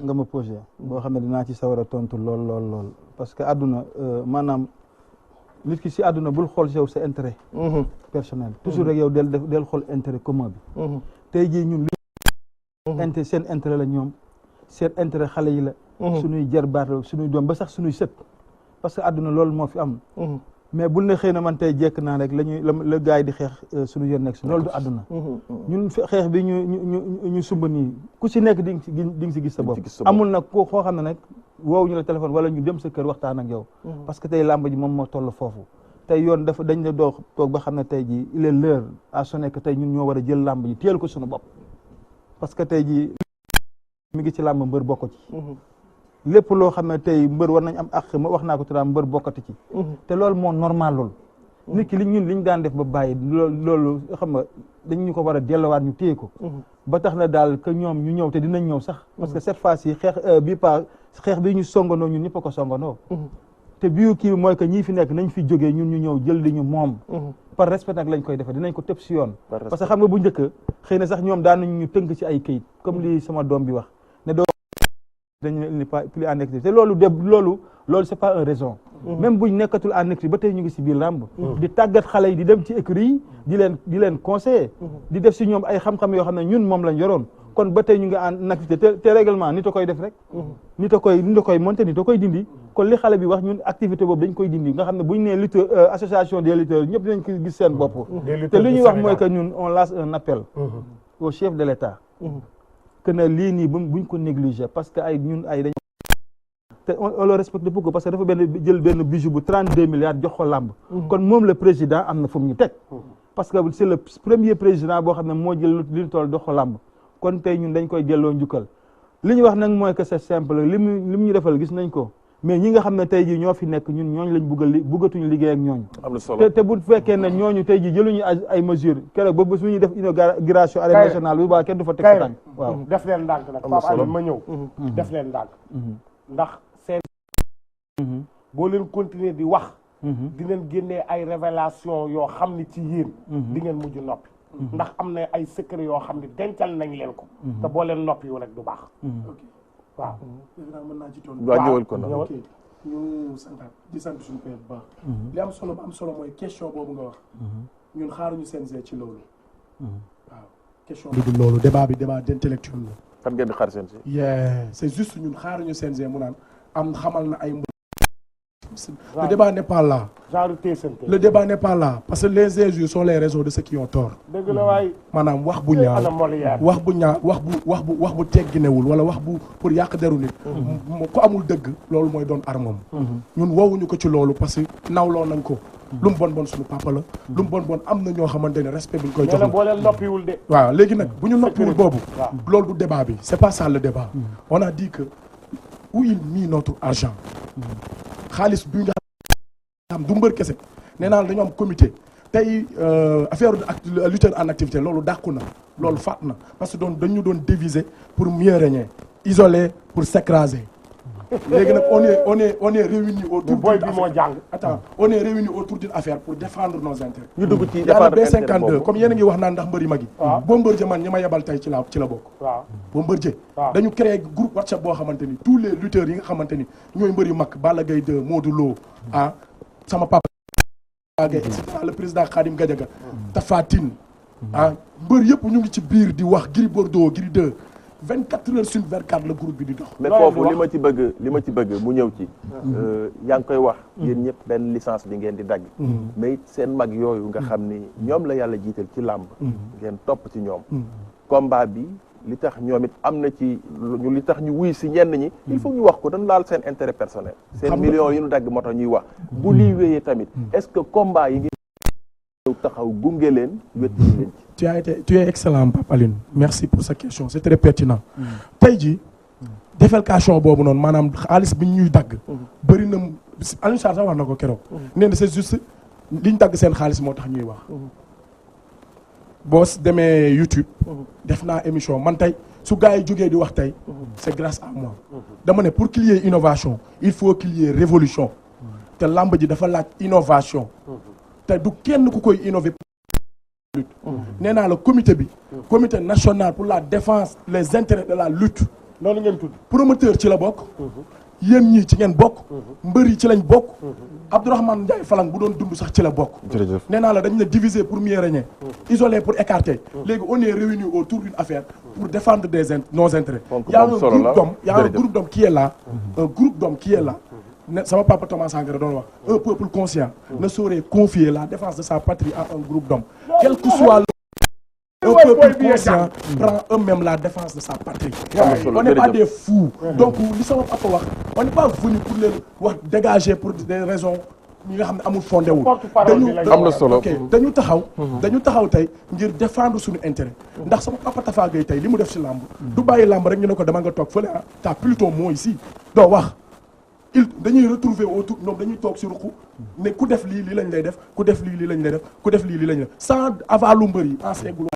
nga ma posé boo xam ne dinaa ci sawar a tontu lool parce que àdduna maanaam nit ki si àdduna bul xool si yow sa intérêt personnel toujours rek yow del xool intérêt commun bi tey jii ñun li seen intérêt la ñoom seen intérêt xale yi la suñuy jarbaat la suñuy doom ba sax suñuy sët parce que àdduna loolu moo fi am mais bul ne xëy na man tey jekk naa rek la gars yi di xeex suñu yoon nekk si loolu du àdduna ñun xeex bi ñu sumba nii ku si nekk di nga si gis sa bopp amul nag koo xam ne nag woow ñu la téléphone wala ñu dem sa kër waxtaan ak yow parce que tey làmb ji moom moo toll foofu tey yoon dañ la doo toog ba xam ne tey ji il est l'heure à sonner que tey ñun ñoo war a jël làmb ji téel ko suñu bopp parce que tey ji mi ngi ci làmb mbër bokk ci lépp loo xam ne tey mbër war nañ am ak ma wax naa ko turam mbër bokkati ci te loolu moo normal loolu nit ki liñ daan def ba bàyyi loolu xam nga dañ ñu ko war a dellowaat ñu téye ko ba tax na daal que ñoom ñu ñëw te dinañ ñëw sax parce que cette fois-ci xeex bi ñu songandoo ñun ñëpp a ko songandoo te bii kii mooy que ñii fi nekk nañ fi jógee ñun ñu ñëw jël li ñu moom par respect nag lañ koy defee dinañ ko tëb si yoon parce que xam nga bu njëkk xëy na sax ñoom daan nañ ñu tënk ci ay këyit comme li sama doom bi wax ne doo dañu ne pas plus en activité te loolu c'est pas une raison. même buñ nekkatul en activité ba tey ñu ngi si biir làmb. di tàggat xale yi di dem ci écurie yi di leen conseiller. di def si ñoom ay xam-xam yoo xam ne ñun moom lañ yoroon. kon ba tey ñu ngi en activité te règlement nit a koy def rek. nit a koy monter nit a koy dindi. kon li xale bi wax ñun activité boobu dañ koy dindi nga xam ne bu ñu nee lutteur association des lutteurs ñëpp dinañ ko gis seen bopp. te li ñuy wax mooy que ñun on lance un appel. au chef de l'État. que ne lii nii buñ ko négliger parce que ñun dañ te on le respecte beaucoup parce que dafa jël benn bijou bu 32 milliards jox ko làmb. kon moom le président am na fu mu ñu teg. parce que c'est le premier président boo xam ne moo jël li ñu toll jox ko làmb. kon tey ñun dañ koy delloo njukkal li ñu wax nag mooy que c'est simple li mu ñu defal gis nañ ko mais ñi nga xam ne tey jii ñoo fi nekk ñun ñooñu lañ bëggatuñu liggéey ak ñooñu. am na solo te bu fekkee ne ñooñu tey jii jëluñu ay mesures keroog ba su ñuy def inauguration arène nationale bi ba kenn du fa teg sa tànk. waaw def leen ndànk nag Pape Alioune ma ñëw. def leen ndànk. ndax seen. boo leen continuer di wax. di leen génnee ay révélation yoo xam ni ci yéen. di ngeen mujj noppi. ndax am na ay secret yoo xam ne dencal nañ leen ko. te boo leen noppi wu rek du baax. waaw. mën naa ci toll. waaw ñëwal ko nag ok ñu santaat di sant suñu père bu baax. li am solo ba am solo mooy question boobu nga wax. ñun xaaruñu CNG ci loolu. waaw question bi du loolu débat bi débat d'intellectuel la. kan ngeen di xaar CNG. c'est juste ñun xaaruñu CNG mu naan am xamal na ay. Le débat n'est pas là. Le débat n'est pas là parce que les injures sont les raisons de ceux qui ont tort. maanaam wax bu ñaaw wax bu tegginewul wala wax bu pour yàq deru nit. ku amul dëgg loolu mooy doon armam. ñun woowuñu ko ci loolu parce que nawloo nañ ko. lu mu bon suñu papa la. lu mu bon am na ñoo xamante ne respect bi ñu koy jox. boo leen noppiwul de. waaw léegi nag bu ñu noppiwul boobu. loolu du débat bi c'est pas ça le débat. on a dit que où il mit notre argent. xaalis bi nga xam du mbër kese nee naa la dañoo am comité tey affaire lutteur en activité loolu dàqu na loolu faat na parce que dañu doon diviser pour mieux régner isoler pour s'écraser léegi nag on est réunis autour boy bi moo jàng on est réunis autour d'une affaire pour défendre nos intérêts. ñu dugg ci défendre B52 comme yéen a ngi wax naan ndax mbër yi mag yi. Bombardier man ñi ma yebal tey ci la bokk. Bombardier dañu créé groupe WhatsApp boo xamante ni tous les lutteurs yi nga xamante ni ñooy mbër yu mag Balla Gaye 2 Modou Lo sama papa Gaye et cetera le président Khadim Gadiaga Tapha Tine mbër yëpp ñu ngi ci biir di wax Gris Bordeaux Gris 2 24 heures sur 24 la groupe bi di dox. mais foofu li ma ci bëgg mu ñëw ci. yaa ngi koy wax. yéen ñëpp benn licence bi ngeen di dagg. mais it seen mag yooyu nga xam ni ñoom la yàlla jiital ci làmb. ngeen topp ci ñoom. combat bi li tax ñoom it am na ci li tax ñu wuy si ñenn ñi. il faut ñu wax ko dañu laal seen intérêt personnel. seen millions yi ñu dagg moo tax ñuy wax. bu lii wéyee tamit est-ce que combat yi ngi taxaw gunge leen wetti leen ci. Tu es excellent Pape Alioune merci pour sa question c'est très pertinent. tey jii défalcation boobu noonu maanaam xaalis bi ñuy dagg. bëri na Alioune Sarr sax wax na ko keroog. nee na c'est juste liñ dagg seen xaalis moo tax ñuy wax. boo demee YouTube. def naa émission man tey su gars yi jógee di wax tey. c'est grâce à moi. dama ne pour qu'il y ait innovation il faut qu'il y ait révolution. te lamb ji dafa laaj innovation. te du kenn ku koy innover. nee naa la comité bi. comité national pour la défense les intérêts de la lutte. noonu ngeen tudd. promoteur ci la bokk. yéen ñii ci ngeen bokk. mbër yi ci lañ bokk. Abdourahmane Ndiaye Falang bu doon dund sax ci la bokk. jërëjëf nee naa la dañ ne diviser pour mieux régner. isoler pour écarter. léegi on est réunis autour d'une affaire pour défendre nos intérêts. y a un groupe d'hommes qui est là. un groupe d'hommes qui est là. sama papa Thomas Sankara doon wax un peuple conscient ne saurait confier la défense de sa patrie à un groupe d'hommes quel que soit un peuple conscient prend eux-mêmes la défense de sa patrie. On n'est pas des fous. Donc li sama papa wax on n'est pas venu pour leen wax dégager pour des raisons ñi nga xam ne amul fondé wul. am na solo dañu taxaw tey ngir défendre suñu intérêt. ndax sama papa Tafa Gueye tey li mu def ci làmb. du bàyyi làmb rek ñu ne ko dama nga toog fële t'as plus ton mot ici doo wax. dañuy retrouver autour ñoom dañuy toog ci ruqu ne ku def lii lañ lay def ku def lii lañ lay def ku def lii lañ lay def sans avalu mbër yi ancien gloire.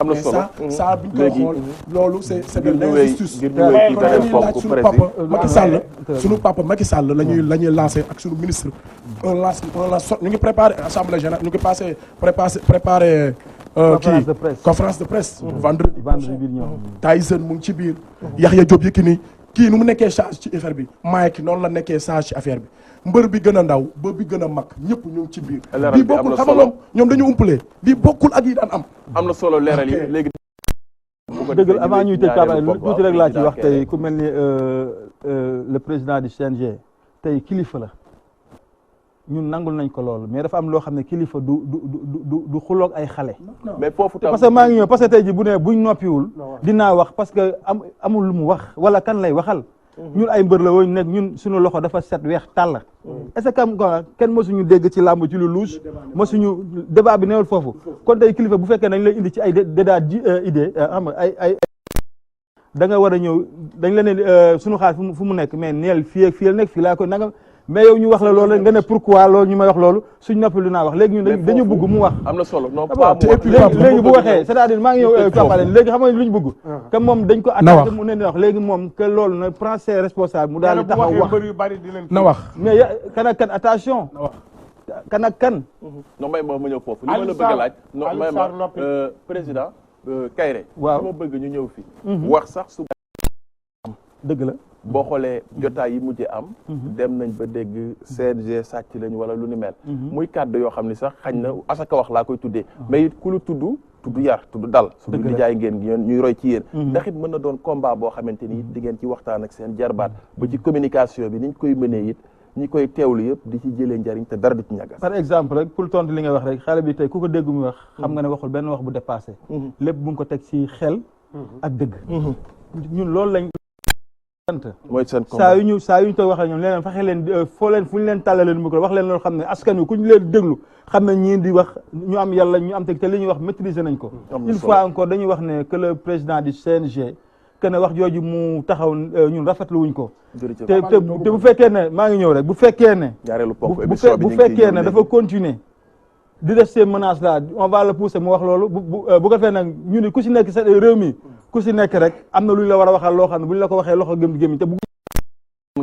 am na solo ça bi ñu koy xool loolu c'est de l'injustice. ngir ñu wéy ci beneen ponk suñu papa Macky Sall suñu papa Macky Sall la ñuy lancer ak suñu ministre. on lance ñu ngi préparer assemblée générale ñu ngi préparer conférence de presse. vendredi bi ñëw Tyson mu ngi ci biir. Yaxya Diop Yékini kii nu mu nekkee charge ci affaire bi Mike noonu la nekkee charge ci affaire bi mbër bi gën a ndaw ba bi gën a mag ñëpp ñu ngi ci biir. bii bokkul xam nga ñoom dañu umpalee bii bokkul ak yi daan am na solo leeral yi léegi. dëgg avant ñuy tëj Pape tuuti rek laa ci wax tey ku mel ni le président du CNG tey kilifa la ñun nangul nañ ko loolu mais dafa am loo xam ne kilifa du xuloog ay xale. mais foofu parce que maa ngi ñëw parce que tey ji bu ne buñ noppiwul dinaa wax parce que amul lu mu wax wala kan lay waxal. ñun ay mbër la woon nekk ñun suñu loxo dafa set weex tàll. est-ce que kenn mosuñu dégg ci làmb ci lu louche mosuñu débat bi newul foofu kon tey kilifa bu fekkee dañ lay indi ci ay débat idée xam nga ay da nga war a ñëw dañ la ne suñu xaalis fu mu nekk mais neel fii ak fii la nekk fii laa koy nanga mais yow ñu wax la loolu nga ne pourquoi loolu ñu may wax loolu suñ noppi lu naa wax léegi ñun dañu bëgg mu wax. am na solo non léegi bu waxee c'est-à-dire maa ngi ñëw Pape léegi xam nga lu ñu bëgg. que moom dañ ko attaqué mu ne wax léegi moom que loolu na prend ses responsables mu daal di taxaw wax na wax mais kan ak kan attention. kan ak kan. non may ma ñëw foofu li ma la bëgg a laaj. non may ma président Kairé. waaw ma bëgg ñu ñëw fi wax sax su. dëgg la. boo xoolee jotaay yi mujjee am. dem nañ ba dégg CNG sàcc lañ wala lu ni mel. muy kàddu yoo xam ni sax xañ na asaka wax laa koy tuddee. mais it ku lu tudd yar tudd dal. su di jaay ngeen ñuy roy ci yéen. ndax it mën na doon combat boo xamante ni di ngeen ci waxtaan ak seen jarbaat ba ci communication bi niñ koy mënee it ñi koy teewlu yëpp di ci jëlee njariñ te dara di ci ñàggas. par exemple rek pour tontu li nga wax rek xale bi tey ku ko dégg muy wax. xam nga ne waxul benn wax bu dépassé. lépp bu ngi ko teg ci xel. ak dëgg. ñun loolu lañ. mooy seen saa yu ñu toog waxee ñoom leneen fexe leen foo leen fu ñu leen tàllale leen micro wax leen loolu xam ne askan wi ku ñu leen déglu xam ne ñii di wax ñu am yàlla ñu am teg te li ñuy wax maîtriser nañ ko. une fois encore dañuy wax ne que le président du CNG que ne wax jooju mu taxaw ñun rafetlu wuñ ko. te bu fekkee ne maa ngi ñëw rek bu fekkee ne. bu fekkee ne dafa continuer di def ces menaces là on va le pousser mu wax loolu bu ko defee nag ñu ni ku si nekk sa réew mi ku si nekk rek am na lu ñu la war a waxal loo xam ne bu ñu la ko waxee loxo gëm te bu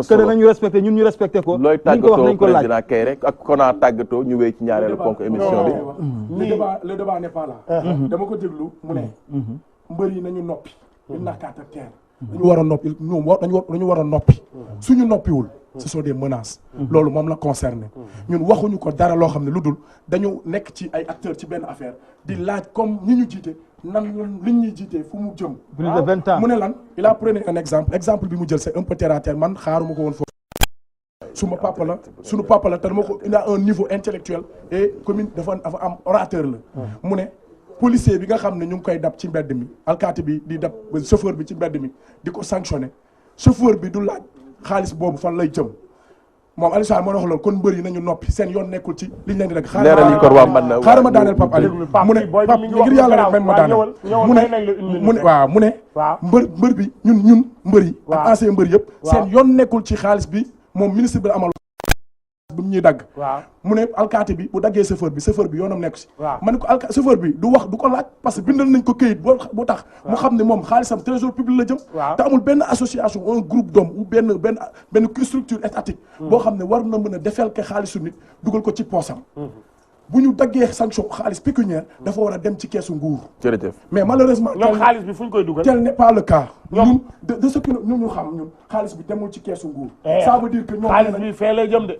kër nañu respecté ñun ñu respecté ko looy tàggatoo président Kairé ak Kona tàggatoo ñu wéy ci ñaareelu ponk émission bi le débat n'est pas là dama ko déglu mu ne mbër yi nañu noppi ñu nakkaat ak teer dañu war a noppi ñoom dañu war a noppi suñu noppiwul ce sont des menaces loolu moom la concerné ñun waxuñu ko dara loo xam ne lu dul dañu nekk ci ay acteurs ci benn affaire di laaj comme ñi ñu jiite nan liñ ñuy jiite fu mu jëm plus de 20 ans mu ne lan il a pris un exemple bi mu jël c'est un peu terre à terre man xaaruma ko woon foofu suñu papa la te dama ko il a un niveau intellectuel et commune dafa am orateur la mu ne policier bi nga xam ne ñu ngi koy dab ci mbedd mi alkaati bi di dab chauffeur bi ci mbedd mi di ko sanctionné chauffeur bi du laaj xaalis boobu fan lay jëm moom Aliou Sarr moo wax loolu kon mbër yi nañu noppi seen yoon nekkul ci liñ leen di rek xaaral ma daaneel Pape Aliou mu ne Pape ngir yàlla rek même ma daaneel mu ne mbër bi ñun mbër yi ak ancien mbër yëpp seen yoon nekkul ci xaalis bi moom ministre bi amal bu ñuy dagg mu ne alkaati bi bu daggee chauffeur bi yoonam nekk si ma ne ko chauffeur bi du wax du ko laaj parce que bindal nañ ko këyit bu tax mu xam ne moom xaalisam trésor public la jëm te amul benn association un groupe d'hommes ou benn structure étatique boo xam ne war na mën a defalke xaalisu nit dugal ko ci poosam bu ñu daggee sanction xaalis pécuniaire dafa war a dem ci keesu nguur jërëjëf mais malheureusement ñoom xaalis bi fu ñu koy dugal tel n'est pas le cas ñun de ce que ñu xam ñun xaalis bi demul ci keesu nguur ça veut dire que ñoom xaalis bi fee lay jëm de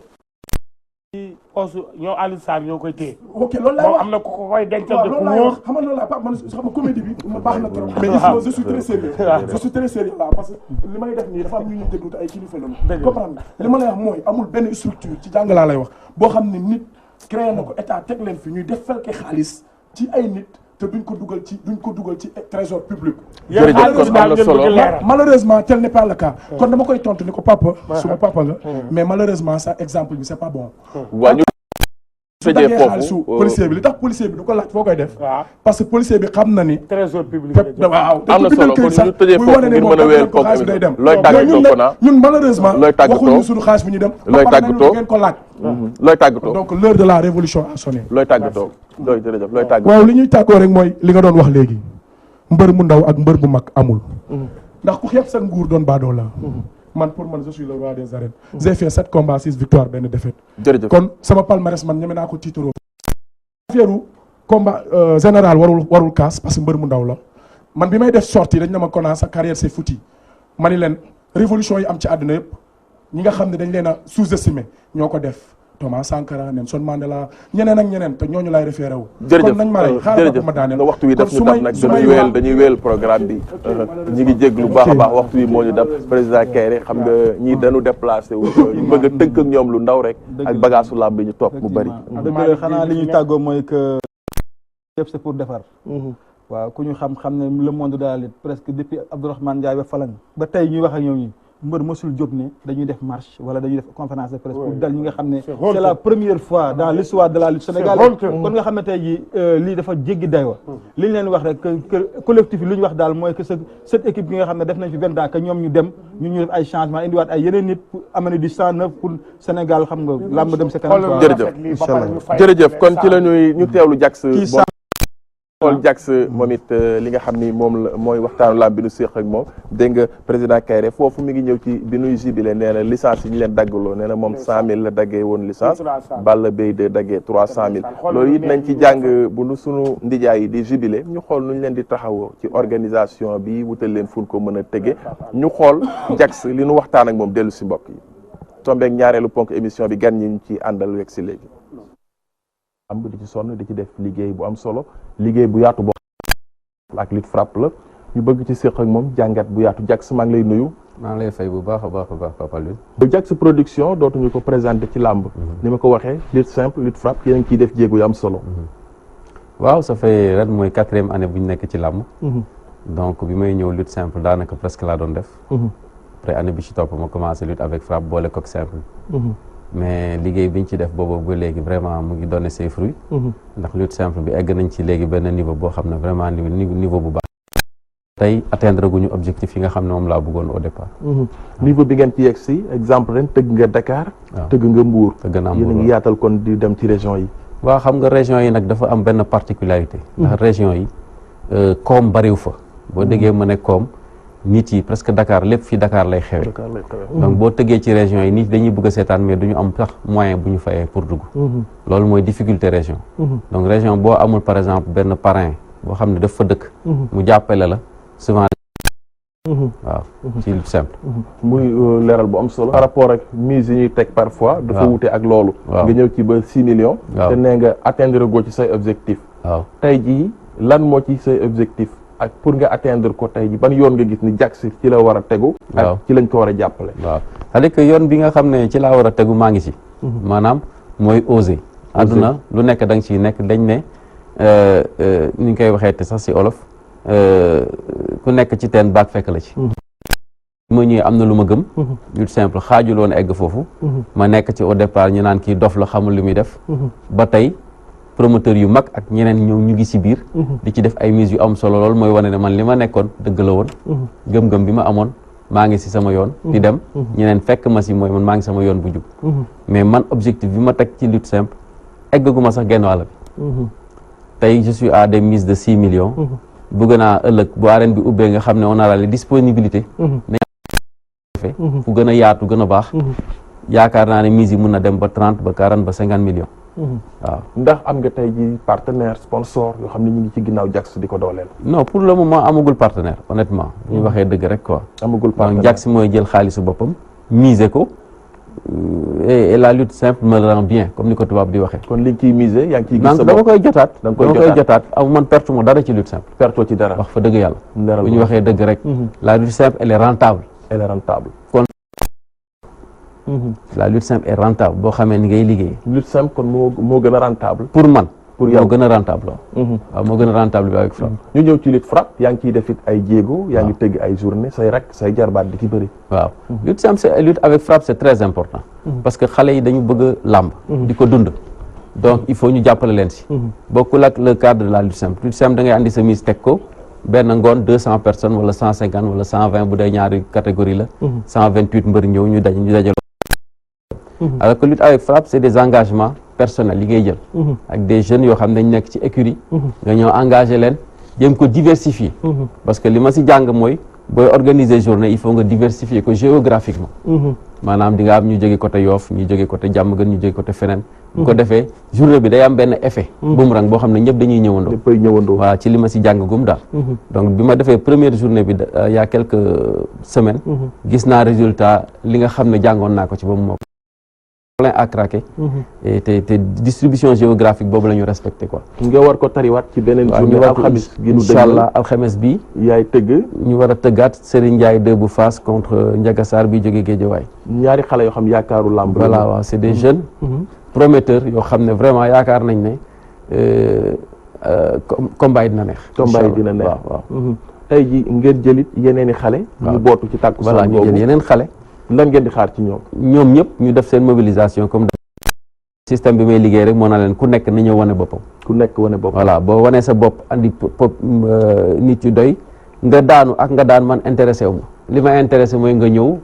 poosu ñoo Aliou Sarr ñoo koy téye. ok loolu laa wax am na ku ko koy dencal de ku wóor. xam nga loolu laa man xam nga comédie bi baax na trop. mais il faut je suis très sérieux. je suis très sérieux là parce que li may def nii dafa am ñu ñuy déglu te ay kilifa lañu. comprendre li ma lay wax mooy amul benn structure ci jàng laa lay wax boo xam ne nit créé na ko état teg leen fi ñuy def felke xaalis ci ay nit te duñ ko dugal ci trésor public. malheureusement tel n'est pas le cas. kon dama koy tontu ni ko papa. suma papa nga. mais malheureusement ça exemple bi c'est pas bon. su daggee xaalisu policier bi li tax policier bi du ko laaj foo koy def. parce que policier bi xam na ni. trésor public waaw am na solo kon ñu tëjee foofu ngir mën a wéyal kooku day dem. looy tàggatoo ko na ñun malheureusement. looy tàggatoo waxuñu suñu xaalis bi ñu dem. looy tàggatoo ngeen ko laaj. looy tàggatoo donc l'heure de la révolution a sonné. looy tàggatoo looy jërëjëf looy tàggatoo. waaw li ñuy tàggoo rek mooy li nga doon wax léegi mbër mu ndaw ak mbër bu mag amul. ndax ku xeeb seen nguur doon baadoo la. man pour man je suis le roi des arènes. j'ai fait 7 combats 6 victoires benn défaite. jërëjëf kon sama palmarès man ñeme naa ko tiitaroo. affaire combat général warul kaas parce que mbër mu ndaw la man bi may def sortie dañ na ma Kona sa carrière c'est foutu ma ni leen révolution yi am ci àdduna yëpp ñi nga xam ne dañ leen a sous-estimé ñoo ko def Thomas Sankara Nelson Mandela ñeneen ak ñeneen te ñooñu laay référé wu. kon nañ ma rey xaaral ma daaneel waxtu wi def ñu dab nag dañuy wéyal programme bi ñi ngi jéglu baax a baax waxtu wi moo ñu dab président Kairé xam nga ñii dañu déplacé wu ñu bëgg a tënk ak ñoom lu ndaw rek ak bagaasu làmb bi ñu topp mu bëri. dëgg la xanaa li ñuy tàggoo mooy que yëpp c'est pour defar. waaw ku ñu xam ne le monde de la lutte presque depuis Abdourahmane Ndiaye ba Falang ba tey ñuy wax ak ñoom ñi mbër mësul jóg ne dañuy def marche wala dañuy def conférence de presse pour dal ñi nga xam ne c'est la première fois dans l'histoire de la lutte sénégalaise kon nga xam ne tey ji lii dafa jéggi daywa li ñu leen wax rek que collectif yi lu ñu wax daal mooy que cette équipe bi nga xam ne def nañ fi 20 ans que ñoom ñu dem ñun ñu def ay changement indiwaat ay yeneen nit pour amener du sang neuf pour Sénégal xam nga làmb dem sa kanam jërëjëf kon ci la ñuy ñu teewlu Jax xool Jax moom it li nga xam ni moom la mooy waxtaanu làmb bi nu séq ak moom dégg nga président Kairé foofu mi ngi ñëw ci bi nuy jubilé nee na licence yi ñu leen daggaloo nee na moom 100 000 la daggee woon licence Balla Beye de daggee 300 000 loolu it nañ ci jàng bu nu sunu ndijaay yi di jubilé ñu xool nu ñu leen di taxawoo ci organisation bi wutal leen fun ko mën a tëgge ñu xool Jax li nu waxtaan ak moom dellu si mbokk yi tombeeg ñaareelu ponk émission bi gan ñi ñu ci àndal wek si léegi am di ci sonn di ci def liggéey bu am solo liggéey bu yaatu boo ak lutte frappe la ñu bëgg ci séq ak moom jàngat bu yaatu Jax maa ngi lay nuyu. maa ngi lay fay bu baax a baax a baax Papa Alioune. Jax production dootuñu ko présenté ci làmb. ni ma ko waxee lutte simple lutte frappe yéen a ngi ciy def jéego yu am solo. waaw ça fait ren mooy 4e année bu ñu nekk ci làmb. donc bi may ñëw lutte simple daanaka presque laa doon def. après année bi ci topp ma commencé lutte avec frappe boole koog simple. mais liggéey bi ñu ci def boobu ba léegi vraiment mu ngi donné ses fruits. ndax lutte simple bi egg nañ ci léegi benn niveau boo xam ne vraiment niveau bu baax. tey atteindre guñu objectif yi nga xam ne moom laa bëggoon au départ. niveau bi ngeen ci yegg si exemple ren tëgg nga Dakar. tëgg nga Mbour. tëgg naa Mbour yéen a ngi yaatal kon di dem ci région yi. waaw xam nga région yi nag dafa am benn particularité. ndax région yi koom bariw fa. boo déggee ma ne koom. nit yi presque Dakar lépp fii Dakar lay xewe donc boo tëggee ci région yi nit dañuy bëgg a seetaan mais duñu am sax moyen bu ñu fayee pour dugg loolu mooy difficulté région donc région boo amul par exemple benn parrain boo xam ne daf fa dëkk mu jàppale la souvent waaw ci lutte simple muy leeral bu am solo par rapport ak mise yi ñuy teg parfois dafa wute ak loolu nga ñëw ci ba 6 millions te nee nga atteindre goo ci say objectif waaw tey jii lan moo ci say objectif ak pour nga atteindre ko tey ji ban yoon nga gis ni Jax ci la war a tegu ak ci lañ ko war a jàppale waaw c'est-à-dire que yoon bi nga xam ne ci laa war a tegu maa ngi ci maanaam mooy oser àdduna lu nekk da nga ciy nekk dañ ne ni ñu koy waxee te sax ci olof ku nekk ci teen baag fekk la ci ma ñëwee am na lu ma gëm lutte simple xaajul woon egg foofu ma nekk ci au départ ñu naan kii dof la xamul li muy def ba tey promoteur yu mag ak ñeneen ñëw ñu ngi ci biir di ci def ay mise yu am solo lool mooy wane ne man li ma nekkoon dëgg la woon gëm-gëm bi ma amoon maa ngi ci sama yoon di dem ñeneen fekk ma ci mooy man maa ngi sama yoon bu jub mais man objectif bi ma teg ci lutte simple eggaguma sax genn wàll bi tey je suis à des mises de 6 millions bëgg naa ëllëg bu arène bi ubbee nga xam ne on a la disponibilité nañ fu gën a yaatu gën a baax yaakaar naa ne mise yi mun na dem ba 30 ba 40 ba 50 millions waaw ndax am nga tey ji partenaire sponsor yoo xam ne ñu ngi ci ginnaaw Jax di ko dooleel non pour le moment amagul partenaire honnêtement bu ñu waxee dëgg rek quoi amagul partenaire donc Jax mooy jël xaalisu boppam miser ko et la lutte simple me rend bien comme ni ko tubaab di waxee kon li nga ciy miser yaa ngi ciy gis sa bopp dama koy jotaat dama koy jotaat aw man perte mo dara ci lutte simple perto ci dara wax fa dëgg yàlla bu ñu waxee dëgg rek la lutte simple elle est rentable kon la lutte simple est rentable boo xamee ni ngay liggéey lutte simple kon moo gën a rentable pour man pour yow moo gën a rentable waaw moo gën a rentable bi avec frappe ñu ñëw ci lutte frappe yaa ngi ciy def it ay jéego yaa ngi tëgg ay journée say rek say jarbaat di ci bëri waaw lutte simple c'est lutte avec frappe c'est très important parce que xale yi dañu bëgg a làmb di ko dund donc il faut ñu jàppale leen si bokkul ak le cadre de la lutte simple da ngay andi sa mise teg ko benn ngoon 200 personnes wala 150 wala 120 bu dee ñaari catégorie la 128 mbër ñëw ñu dajal alors que lutte avec frappe c'est des engagements personnels yi ngay jël ak des jeunes yoo xam ne dañ nekk ci écurie nga ñëw engagé leen jéem ko diversifier parce que li ma si jàng mooy booy organiser journée il faut nga diversifier ko géographiquement. maanaam di nga am ñu jóge côté Yoff ñu jóge côté Diamaguène ñu jóge côté feneen. bu ko defee journée bi day am benn effet. boomerang boo xam ne ñëpp dañuy ñëwandoo. ñëppay ñëwandoo. waaw ci li ma si jàngagum daal. donc bi ma defee première journée bi il y a quelques semaines. gis naa résultat li nga xam ne jàngoon naa ko ci ba mu mokk. plein à craquer. et te distribution géographique boobu la ñu respecté quoi. nga war ko tariwaat ci beneen journée alxamis gi nu incha allah alxames bi yaay tëgg. ñu war a tëggaat Serigne Ndiaye 2 bu Fass contre Ndiaga Sarr bi jógee Guédiawaye. ñaari xale yoo xam yaakaaru làmb. voilà waaw c'est des jeunes. prometteurs yoo xam ne vraiment yaakaar nañ ne combat yi dina neex. combat yi dina neex waaw. tey ji ngeen jëlit yeneen i xale. ñu bootu ci tàkku voilà ñu jël yeneen xale. lan ngeen di xaar ci ñoom. ñoom ñëpp ñu def seen mobilisation comme système bi may liggéey rek moo na leen ku nekk na ñëw wane boppam. ku nekk wane boppam. voilà boo wanee sa bopp andi nit yu doy nga daanu ak nga daan man intéressé wu ma li ma intéressé mooy nga ñëw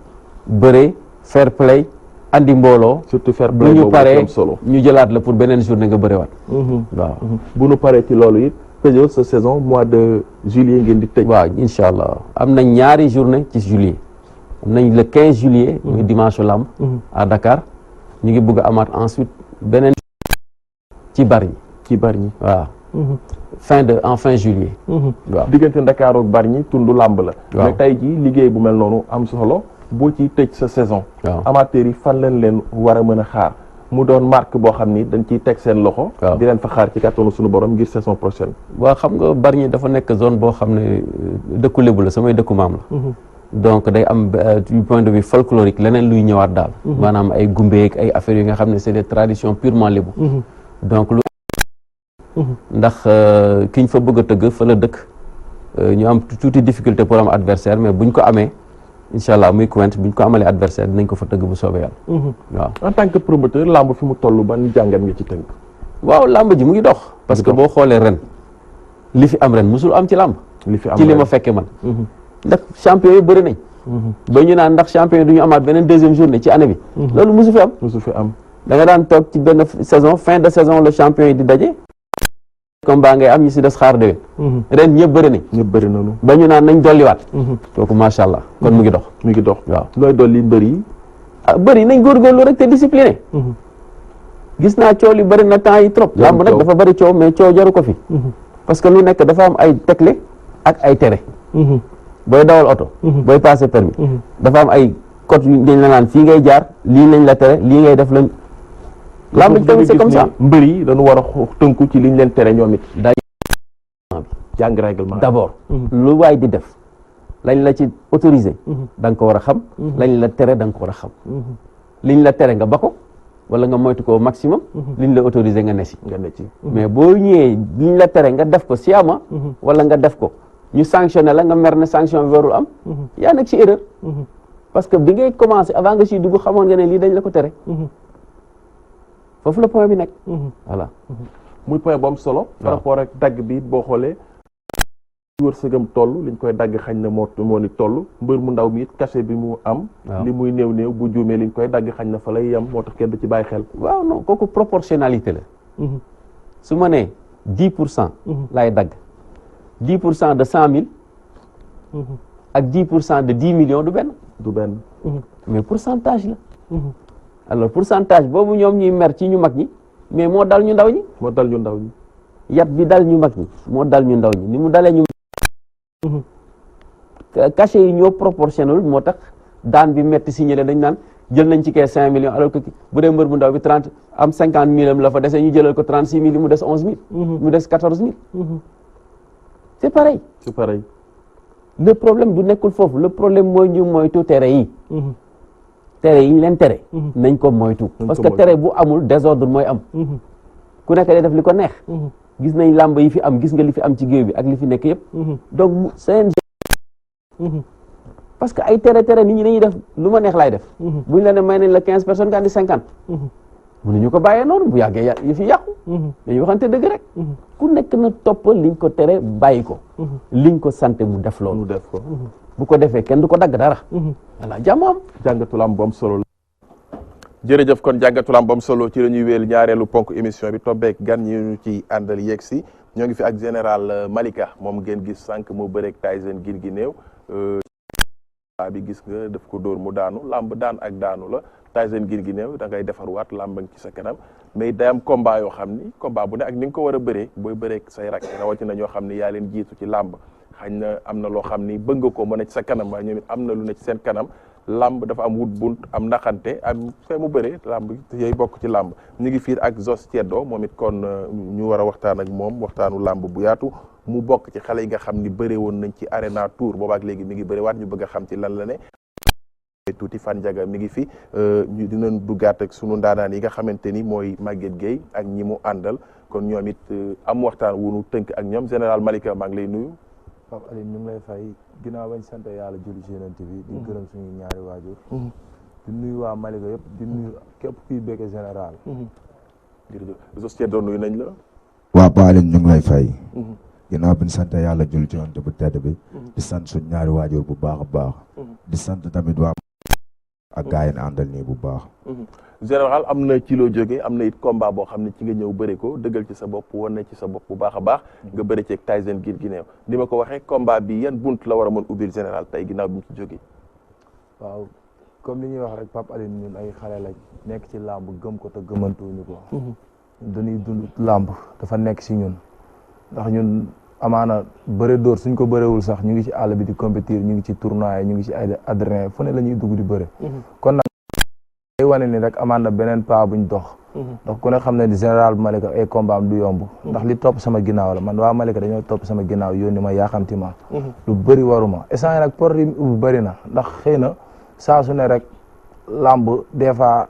bëre fair play andi mbooloo. surtout fair play bu ñu boobu paree am solo. ñu jëlaat la pour beneen journée nga bëriwaat. waaw bu ñu paree ci loolu it tëjoo sa saison mois de juillet ngeen di tëj. waaw incha allah am nañ ñaari journée ci juillet. am nañ le 15 juillet. muy dimanche lamb. à Dakar ñu ngi bëgg a amaat ensuite beneen ci Bargny. ci Bargny waaw. fin juillet. waaw diggante Dakar ak Bargny tundu làmb la. waaw mais tey jii liggéey bu mel noonu am solo boo ciy tëj sa saison. waaw amateurs yi fan lañ leen war a mën a xaar mu doon marque boo xam ni dañ ciy teg seen loxo. di leen fa xaar ci kattanu suñu borom ngir saison prochaine. waaw xam nga Bargny dafa nekk zone boo xam ne dëkku lébu la samay dëkku maam la. donc day am du point de vue folklorique leneen luy ñëwaat daal. maanaam ay gumbeeg ay affaires yi nga xam ne c'est des traditions purement lébu. donc lu ndax kiñ fa bëgg a tëgg fa la dëkk ñu am tuuti difficulté pour am adversaire mais buñ ko amee incha allah muy Quench buñ ko amalee adversaire dinañ ko fa tëgg bu soobee yàlla. waaw en tant que promoteur lamb fi mu toll ban jàngat nga ci tënk. waaw lamb ji mu ngi dox. parce que boo xoolee ren li fi am ren musul am ci lamb. li fi am ci li ma fekkee man. ndax champion yi bëri nañ. ba ñu naan ndax champion yi du ñu amaat beneen deuxième journée ci année bi. loolu musu fi am. musu fi am. da nga daan toog ci benn saison fin de saison le champion yi di daje. combat ngay am ñi si des xaar déwén. ren ñëpp bëri nañ. ñëpp bëri nañu. ba ñu naan nañ dolliwaat. kooku macha allah kon mu ngi dox. mu ngi dox waaw looy dolli mbër yi. ah bëri nañ góorgóorlu rek te discipliné. gis naa coow li bëri na temps yi trop. lamb nag dafa bëri coow mais coow jaru ko fi. parce que lu nekk dafa am ay tegle ak ay tere. booy dawal oto. booy passé permis. dafa am ay code yu dañ la naan fii ngay jaar lii lañ la tere lii ngay def lañ. lamb ji tamit c'est comme ça. mbër yi dañu war a tënku ci liñ leen tere ñoom it. jàng règlement d'abord. lu waay di def lañ la ci autorisé. da nga ko war a xam. lañ la tere da nga ko war a xam. liñ la tere nga ba ko wala nga moytu ko au maximum. liñ la autorisé nga ne si. mais boo ñëwee liñ la tere nga def ko sciemment. wala nga def ko ñu sanctionné la nga mer ne sanction bi warul am. yaa nekk ci erreur. parce que bi ngay commencé avant nga siy dugg xamoon nga ne lii dañ la ko tere. foofu la point bi nekk. voilà. muy point bu am solo. par rapport ak dagg bi boo xoolee. wërsëgam toll liñ koy dagg xañ na moo ni toll mbër mu ndaw mi it cachet bi mu am. li muy néew bu juumee liñ koy dagg xañ na fa lay yem moo tax kenn du ci bàyyi xel. waaw non kooku proportionnalité la. su ma nee 10%. laay dagg 10% de 100 000. ak 10% de 10 millions du benn. du benn. mais pourcentage la. alors pourcentage boobu ñoom ñuy mer ci ñu mag ñi mais moo dal ñu ndaw ñi. moo dal ñu ndaw ñi. yat bi dal ñu mag ñi moo dal ñu ndaw ñi ni mu dalee ñu. cachet yi ñoo proportionnel moo tax daan bi metti si ñële dañ naan jël nañ ci kee 5 millions alors que bu dee mbër bu ndaw bi 30 am 50 000 am la fa dese ñu jëlal ko 36 000 mu des 11 000. mu des 14 000. c'est pareil. c'est pareil. le problème du nekkul foofu le problème mooy ñu moytu tere yi. tere yi ñu leen tere. nañ ko moytu. parce que tere bu amul désordre mooy am. ku nekk day def li ko neex. gis nañ làmb yi fi am gis nga li fi am ci géew bi ak li fi nekk yëpp. donc CNG. parce que ay tere nit ñi dañuy def lu ma neex laay def. buñ la ne may nañ la 15 personnes nga andi 50. mënuñu ko bàyyee noonu bu yàggee yi fi yàqu. dañuy waxante dëgg rek. ku nekk na topp liñ ko tere bàyyi ko. liñ ko sant mu def loolu. mu def ko. bu ko defee kenn du ko dagg dara. voilà jàmm am. jàngatu lamb bu am solo la. jërëjëf kon jàngatu lamb bu am solo ci la ñuy wéel ñaareelu ponk émission bi tobbeek gan ñi ñu ci àndal yegg si ñoo ngi fi ak général Malika moom ngeen gis sànq moo bëreeg Tyson gin gi néew. bi gis nga daf ko dóor mu daanu làmb daan ak daanu la Tyson Guinguinéo da ngay defarwaat làmb ci sa kanam mais day am combat yoo xam ni combat bu ne ak ni nga ko war a bëree booy bëree say rak rawatina ñoo xam ni yaa leen jiitu ci làmb xañ na am na loo xam ni bëgg nga ko mën a ci sa kanam waaye ñoom it am na lu ne ci seen kanam làmb dafa am wut bunt am naxante am fee mu bëree làmb yooyu bokk ci làmb ñu ngi fii ak Zoss Thieddo moom it kon ñu war a waxtaan ak moom waxtaanu làmb bu yaatu mu bokk ci xale yi nga xam ni bëre woon nañ ci Arena Tour boobaak léegi mi ngi bëre waat ñu bëgg a xam ci lan la ne tuuti Fan Ndiaga mi ngi fi ñu dinañ duggaat ak sunu ndaanaan yi nga xamante ni mooy Maguette Gueye ak ñi mu àndal kon ñoom it am waxtaan wu nu tënk ak ñoom général Malika maa ngi lay nuyu. Pape Aline ñu ngi lay fay ginnaaw bañ sant yàlla julli ci Yonent bi di gërëm suñu ñaari waajur di nuyu waa Malika yëpp di nuyu képp kuy bëgg général jërëjëf Zoss Thieddo nuyu nañ la waa Pape Aline ñu ngi lay fay ginnaaw bi ñu sant yàlla julli ci Yonent bu tedd bi di sant suñu ñaari waajur bu baax a baax di sant tamit waa ak gars yi na àndal nii bu baax général am na ci loo jógee am na it combat boo xam ne ci nga ñëw bëri ko dëggal ci sa bopp wan na ci sa bopp bu baax a baax nga bëri ci ak Tyson Guinguinéo ni ma ko waxee combat bi yan bunt la war a mën ubbil général tey ginnaaw bi mu ci jógee waaw comme li ñuy wax rek Pape Aline ñun ay xale lañ nekk ci làmb gëm ko te gëmantuñu ko dañuy dund làmb dafa nekk si ñun ndax ñun amaana bëre dóor suñ ko bërewul sax ñu ngi ci àll bi di compétir ñu ngi ci tournoi ñu ngi ci ay adrien fu ne la ñuy dugg di bëre kon nag day wane ni rek amaan na beneen pas buñ dox ndax ku ne xam ne di général bu Malika ay combat am du yomb ndax li topp sama ginnaaw la man waa Malika dañoo topp sama ginnaaw yónni ma yaaxamti ma lu bëri waruma essence nag por yi ubbi bëri na ndax xëy na saa su ne rek làmb des fois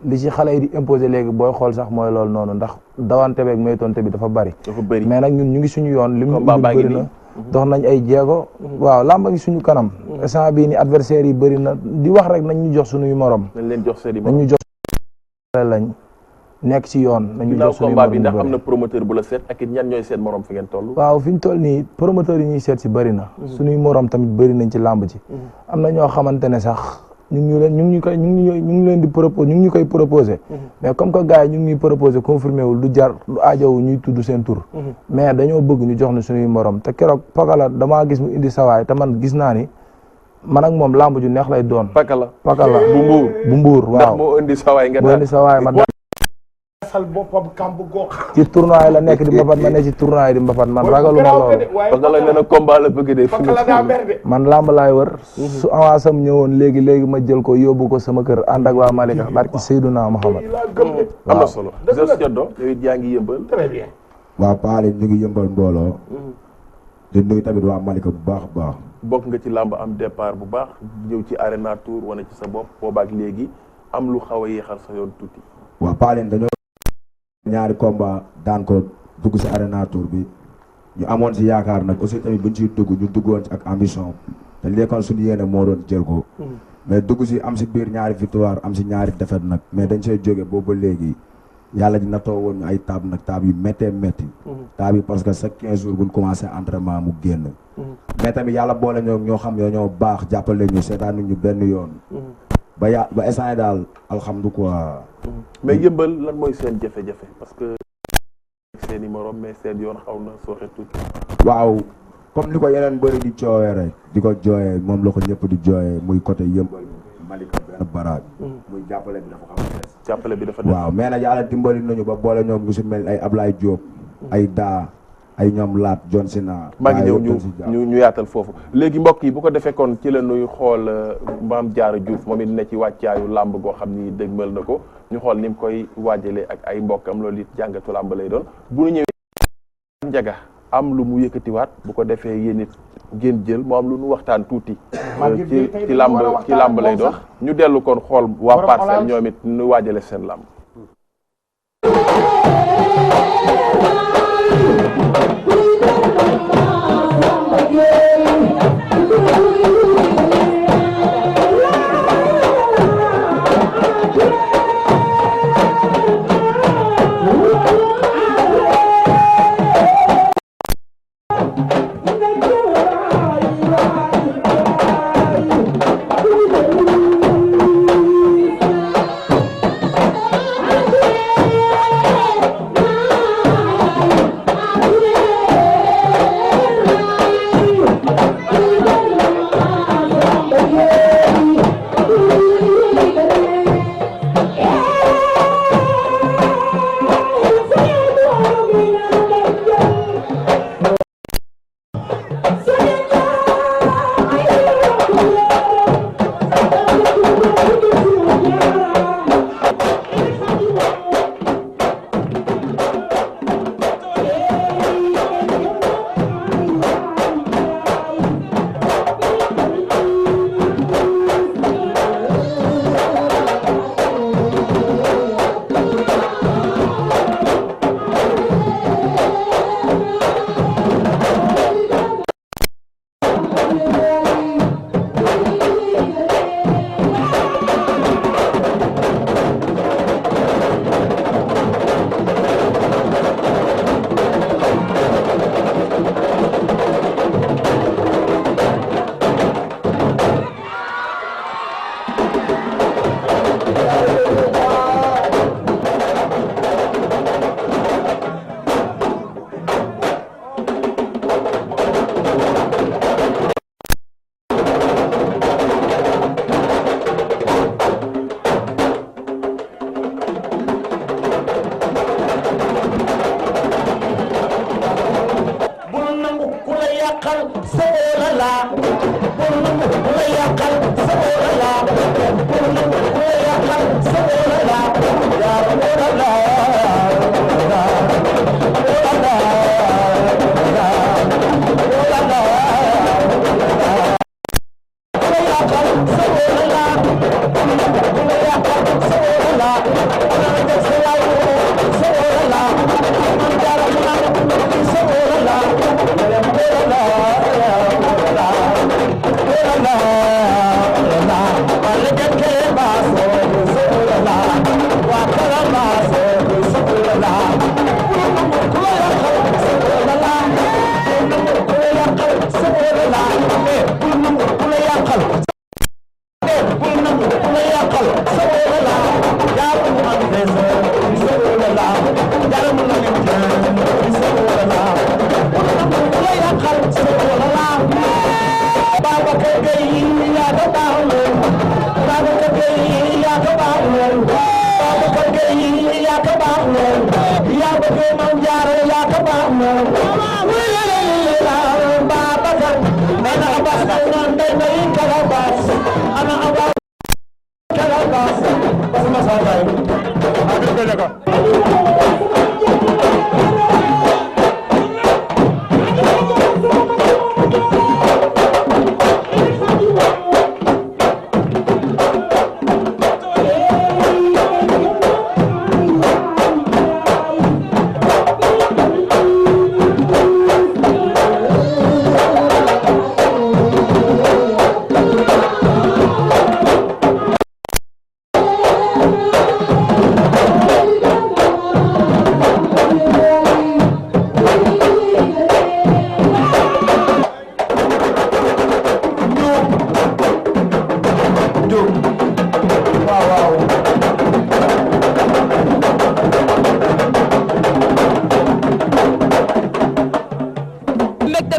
li ci xale yi di imposer léegi booy xool sax mooy loolu noonu ndax dawante beeg moytonte bi dafa bëri mais nag ñun ñu ngi suñu yoon li mu bëri na dox nañ ay jéego waaw làmba ngi suñu kanam instant bii ni adversaire yi bëri na di wax rek nañ ñu jox suñuy morom nañ ñu jox lañ nekk ci yoon nañu jox suñuy combat bi ndax am na promoteur bu la seet ak it ñan ñooy seet morom fi ngeen toll waaw fi ñu toll nii promoteur yi ñuy seet si bëri na suñuy morom tamit bëri nañ ci làmb ji am na ñoo xamante ne sax ñu ngi leen di proposé ñu ngi ñu koy proposé mais comme que gars yi ñu ngi ñuy proposé confirmé wul du jar du aajowu ñuy tudd seen tur mais dañoo bëgg ñu jox ni suñuy morom te keroog pakala damaa gis mu indi sawaay te man gis naa ni man ak moom lamb ju neex lay doon pakala bu mbuur waaw moo indi sawaay nga moo indi sawaay ma sal boppam kamp goo ci tournoi la nekk di mbapat ma ne ci tournoi di mbapat man ragaluma loolu pakala nee na combat la bëgg de man lamb laay wër su avance am ñëwoon léegi ma jël ko yóbbu ko sama kër ànd ak waa Malika barki Seydouna Muhammad am na solo Zoss Thieddo yow it yaa ngi yëmbal très bien waa Paale ñu ngi yëmbal mbooloo di nuyu tamit waa Malika bu baax a baax bokk nga ci làmb am départ bu baax ñëw ci Arena Tour wane ci sa bopp boobaak léegi am lu xaw a yéexal sa yoon tuuti waa Paale dañoo ñaari combat daan ko dugg si Arena Tour bi ñu amoon si yaakaar nag aussi tamit buñ ciy dugg ñu duggoon ci ak ambition te lekkoon suñu yéene moo doon jël ko mais dugg si am si biir ñaari victoire am si ñaari défaite nag mais dañ see jóge boobu ba léegi yàlla dina too woon ñu ay taab nag taab yu méttee métti taab yi parce que chaque 15 jours buñ commencé entraînement mu génn mais tamit yàlla boole ñoo xam yoo ñoo baax jàppale ñu seetaan ñu benn yoon ba instant daal alhamdulilah. mais yëmbal lan mooy seen jafe-jafe parce que seen i morom mais seen yoon xaw na sooxe tuuti. waaw comme ni ko yeneen bëri di coowee rek di ko jooyee moom la ko ñëpp di jooyee muy côté yëmbal Malika benn baraag. muy jàppale bi dafa xaw a des. jàppale bi dafa des waaw mais nag yàlla dimbali nañu ba boole ñoom ñu si mel ay Ablaye Diop. ay daa ay ñoom laat John Sina. maa ngi ñëw ñu yaatal foofu léegi mbokk yi bu ko defee kon ci la nuy xool Mame Diarra Diouf moom it ne ci wàccaayu làmb goo xam ni dëgmal na ko ñu xool ni mu koy waajalee ak ay mbokkam loolu it jàngatu làmb lay doon bu ñu ñëwee Ndiaga am lu mu yëkkatiwaat bu ko defee yéen it ngeen jël moo am lu nu waxtaan tuuti ci làmb lay doon ñu dellu kon xool waa Parcelles ñoom it nu waajale seen làmb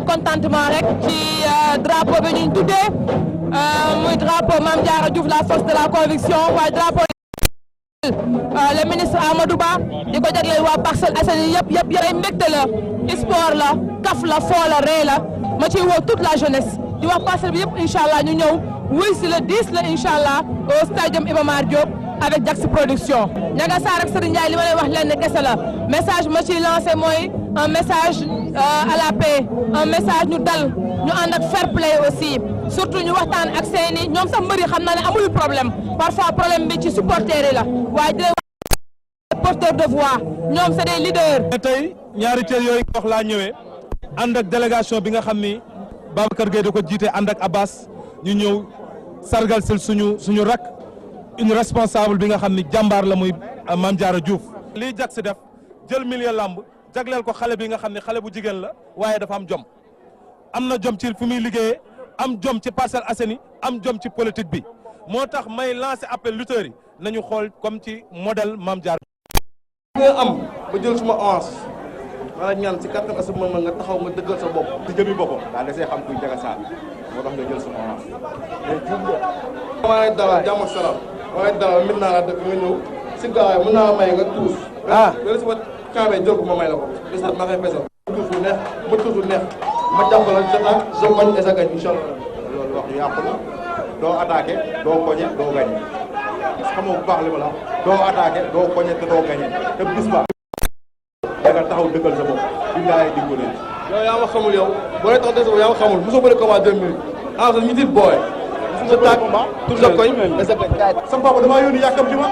contentement rek ci drapeau bi ñu tuddee muy drapeau Mame Diarra Diouf la force de la conviction waaye drapeau le ministre Amadou Ba di ko jagleel waa Parcelles Assainies yëpp ay mbégte la sport la kaf la foo la ree la ma ciy woo toute la jeunesse di wax parcelle bi yëpp incha allah ñu ñëw wuy si le 10 la incha allah au stadium Iba Mar Diop avec Jax Production. Ndiaga Sarr ak Serigne Ndiaye li ma lay wax lenn kese la message ma ciy lancé mooy un message à la paix un message ñu dal ñu ànd ak fair play aussi surtout ñu waxtaan ak seeni ñoom sax mbëri xam naa ne amul problème parfois problème bi ci supporters yi la waaye di porteur de voix ñoom c'est des leaders. tey ñaari cër yooyu wax laa ñëwee ànd ak délégation bi nga xam ni Babacar Gueye da ko jiite ànd ak Abbas ñu ñëw sargal sil suñu rak une responsable bi nga xam ni jàmbaar la muy Mame Diarra Diouf. lii jag si def jël milieu lamb jagleel ko xale bi nga xam ne xale bu jigéen la waaye dafa am jom am na jom ci fi muy liggéeyee am jom ci Parcelles Assainies am jom ci politique bi moo tax may lancer appel lutteurs yi nañu xool comme ci modèle Mame Diarra. nga am ba jël suma avance ma la ñaan si kattan ak sa mën nga taxaw nga dëggal sa bopp si jëmi boppam daa desee xam kuy Ndiaga Sarr moo tax nga jël suma avance mais jum nga maa ngi dalal jàmm ak salaam maa ngi dalal mën naa la dëkk nga ñëw si gaawaay mën naa may nga tuus loolu si ma kaamee jël ko ma may la ko bisa ma koy fesal tuus bu neex ma tuus bu neex ma jàppala jota sa koñ et sa gañ incha allah loolu wax yu yàqu la doo attaqué doo koñe doo gañe xam nga bu baax li ma la doo attaqué doo koñe te doo gañe te bis ba da nga taxaw dëggal sa bopp bi ngaay di ko leen yow yaa ma xamul yow boo lay tax des yaa ma xamul mosoo bëri combat 2 minutes ah sa ñu dit booy sa taag tur sa koñ et sa gañ sa papa damaa yónni yàkkam ci ma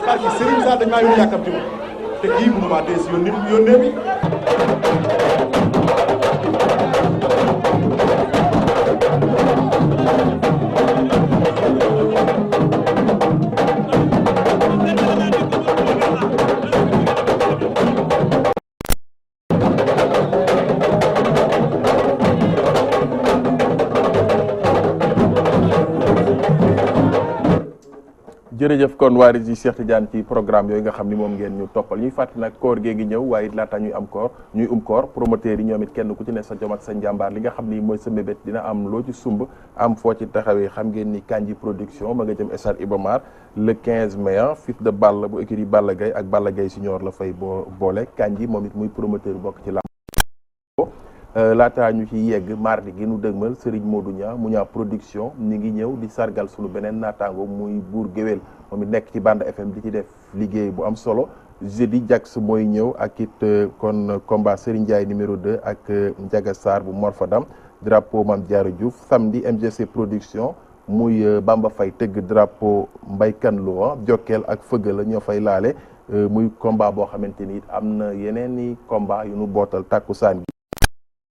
xar ki Serigne Sarr dañ maa yónni yàkkam ci ma te kii mënu maa dee si yónnee bi jërëjëf kon waa Régis Cheikh Tidiane ci programme yooyu nga xam ni moom ngeen ñu toppal ñuy fàttali nag koor gee ngi ñëw waaye it laata ñuy am koor promoteurs yi ñoom it kenn ku ci ne sa jom ak sa njàmbaar li nga xam ni mooy sa mébét dina am loo ci sumb am foo ci taxawee xam ngeen ni Kandji production ma nga jëm stade Iba Mar le 15 mai fils de Balla bu écurie Balla Gaye ak Balla Gaye Senior la fay boole Kandji moom it muy promoteur bokk ci làmb laataa ñu ci yegg mardi gi nu dëgmal Serigne Modou Niang mu ñaa production ñi ngi ñëw di sargal sunu beneen naataango muy Buur Géwél moom it nekk ci Bande FM di ci def liggéey bu am solo jeudi Jax mooy ñëw ak it kon combat Serigne Ndiaye numéro 2 ak Ndiaga Sarr bu Morfadam drapeau Mame Diarra Diouf samedi MGC production muy Bamba Faye tëgg drapeau Mbaye Kane Lo Jokkel ak Fëgg la ñoo fay laale muy combat boo xamante ni it am na yeneen i combat yu nu bootal tàkkusaan gi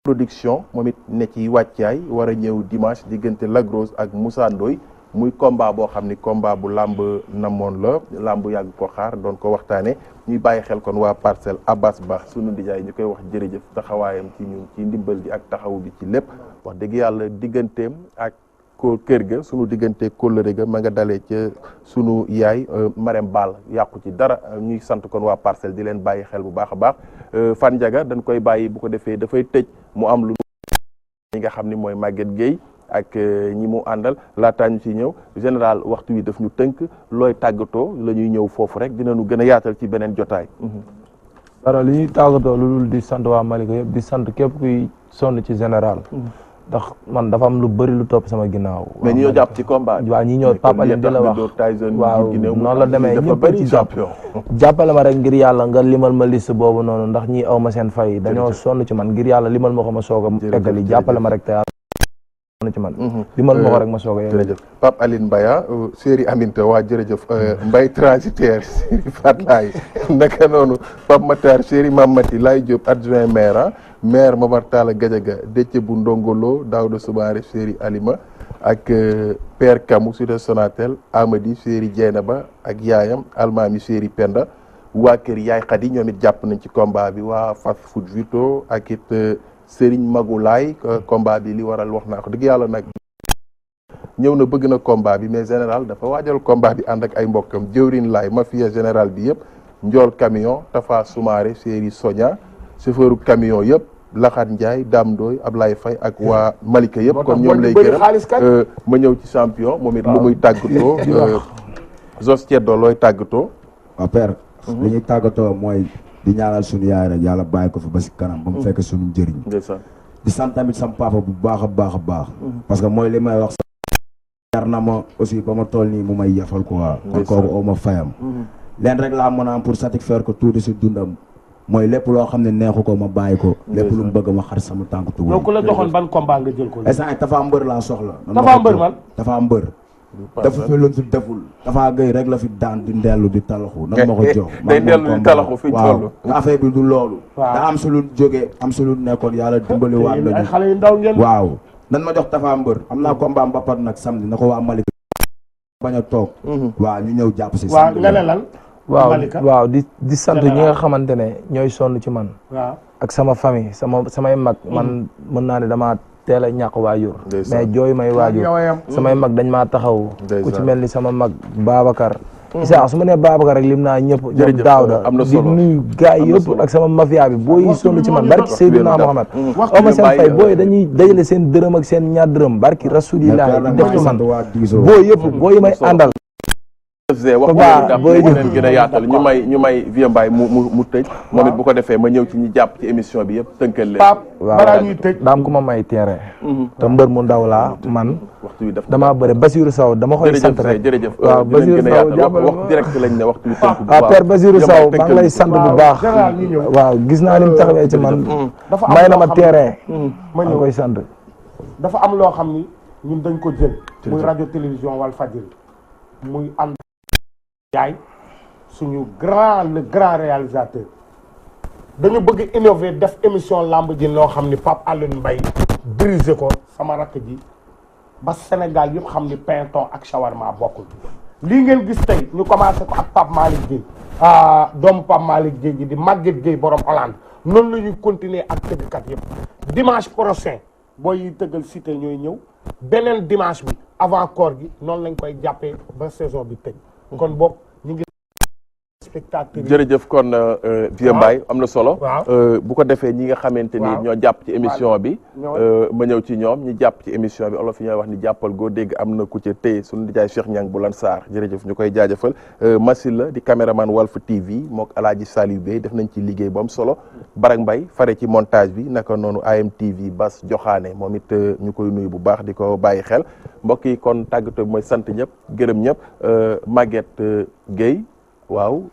production moom it ne ci wàccaay war a ñëw dimanche diggante Lagrose ak Moussa Ndoye muy combat boo xam ni combat bu làmb namoon la làmb yàgg ko xaar doon ko waxtaane ñuy bàyyi xel kon waa Parcelles Abbas Ba sunu ndijaay ñu koy wax jërëjëf taxawaayam ci ñun ci ndimbal bi ak taxawu bi ci lépp wax dëgg yàlla digganteem ak ko kër ga sunu diggante kóllëre ga ma nga dalee ca sunu yaay Marème Ball yàqu ci dara ñuy sant kon waa Parcelles di leen bàyyi xel bu baax a baax Fan Ndiaga dañ koy bàyyi bu ko defee dafay tëj mu am lu ñi nga xam ni mooy Maguette Gueye ak ñi mu àndal laataa ñu ci ñëw général waxtu wi daf ñu tënk looy tàggatoo la ñuy ñëw foofu rek dinañu gën a yaatal ci beneen jotaay. dara li ñuy tàggatoo lu dul di sant waa Malika yëpp di sant képp kuy sonn ci général. ndax man dafa am lu bëri lu topp sama ginnaaw. mais ñi ñoo jàpp ci combat bi. waaw ñi ñoo Pape Alioune di la wax waaw noonu la demee ñëpp ci jàpp jàppale ma rek ngir yàlla nga limal ma liste boobu noonu ndax ñi aw ma seen fay dañoo sonn ci man ngir yàlla limal ma ko ma soog a eggali jàppale ma rek te yàlla sonn ci man limal ma ko rek ma soog a eggali. jërëjëf Pape Alioune Mbaye Séri Aminta waa jërëjëf Mbaye transitaire Séri Fatlaye naka noonu Pape Matar Séri Mamati Laye Diop adjoint maire maire Momar Talla Gadiaga Déthié bu Ndongolo Daouda Soumaré Séri Alima ak Père Kamou Cité Sonatel Amady Séri Dieynaba ak yaayam Almami Séri Penda waa kër Yaay Khady ñoom it jàpp nañ ci combat bi waa Fast Food Vito ak it Serigne Magoulaye combat bi li waral wax naa ko dëgg yàlla nag ñëw na bëgg na combat bi mais général dafa waajal combat bi ànd ak ay mbokkam jëwrin laay mafia général bi yëpp Ndiol camion Tafa Soumaré Séri Sonia chauffeur camion yëpp Laxat Ndiaye Dame Ndoye Ablaye Faye ak waa Malika yëpp kon ñoom lay gërëm ma ñëw ci champion moom it lu muy tàggatoo Zos Ceddo looy tàggatoo waaw père li ñuy tàggatoo mooy di ñaanal suñu yaay rek yàlla bàyyi ko fi ba si kanam ba mu fekk suñu njëriñ di sant tamit sam papa bu baax a baax a baax parce que mooy li may wax yar na ma aussi ba ma toll nii mu may yafal quoi kon kooku oo ma fayam leen rek laa mën a am pour satisfaire ko tuuti si dundam mooy lépp loo xam ne neexu ko ma bàyyi ko lépp lu mu bëgg ma xar sama tànk tuuti yow ku la joxoon ban combat nga jël ko instant Tapha Mbeur laa soxla Tapha Mbeur man Tapha Mbeur dafa fi luñ fi deful Tapha Gueye rek la fi daan di ndellu di talaxu nan ma ko jox day ndellu di talaxu fi waaw affaire bi du loolu da am su lu jógee am su lu nekkoon yàlla dimbali waat ay xale yu ndaw ngeen waaw nan ma jox Tapha Mbeur am naa combat mbapat nag samedi na ko waa Malika bañ a toog waaw ñu ñëw jàpp si waaw nga ne lan waaw di sant ñi nga xamante ne ñooy sonn ci man ak sama famille samay mag man mën naa ne dama teel a ñàkk waajur mais jooyu may waajur samay mag dañ maa taxaw ku ci mel ni sama mag Babacar Issa su ma nee Babacar rek lim naa ñëpp ñoom Daawda di nuyu gars yi yëpp ak sama mafia bi booy yi sonn ci man barki Seydina Mohamed oma seen fay booy dañuy dajale seen dërëm ak seen ñaar dërëm barki Rasulillah di def ci man booy yëpp booy yi may àndal wax booy leen gën a yaatal ñu may Vieux Mbaye mu tëj moom it bu ko defee ma ñëw ci ñi jàpp ci émission bi yëpp tënkal leen balaa ñuy tëj daam ku ma may terrain te mbër mu ndaw laa man damaa bëri Basirou Sow dama koy sant rek jërëjëf waaw Basirou Sow jàppale wax direct lañ ne waxtu bi tënk bu baax père Basirou Sow maa ngi lay sant bu baax waaw gis naa ni mu taxawee ci man may na ma terrain ma ngi koy sant dafa am loo xam ni ñun dañ ko jël muy rajo télévision Walfadjri muy ànd yaay suñu le grand réalisateur dañu bëgg innover def émission lamb ji loo xam ni Pape Alioune Mbaye dirigé ko sama rakk ji ba Sénégal yëpp xam ni pinton ak shawarma bokkul lii ngeen gis tey ñu commencé ko ak Pape Malick Gueye doomu Pape Malick Gueye ji di Maguette Gueye borom Hollande noonu la ñuy continuer ak tëggkat yëpp dimanche prochain booy yi tëggal cité ñooy ñëw beneen dimanche bi avant koor gi noonu lañ koy jàppee ba saison bi tëj kon boog ñu ngi spectateur yi. jërëjëf kon Vieux Mbaye am na solo. waaw bu ko defee ñi nga xamante ni ñoo jàpp ci émission bi. ma ñëw ci ñoom ñi jàpp ci émission bi olof yi ñooy wax ni jàppal goo dégg am na ku ca téye suñu nijaay Cheikh Niang bu Lansar jërëjëf ñu koy jaajëfal. Massil la di caméraman Walf TV mook Alaaji Saliou Bey def nañ ci liggéey bu am solo. Barak Mbaye fare ci montage bi naka noonu AMTV Bas Joxaane moom it ñu koy nuyu bu baax di ko bàyyi xel mbokk yi kon tàggatoo bi mooy sant ñëpp gërëm ñëpp Maguette Gueye waaw.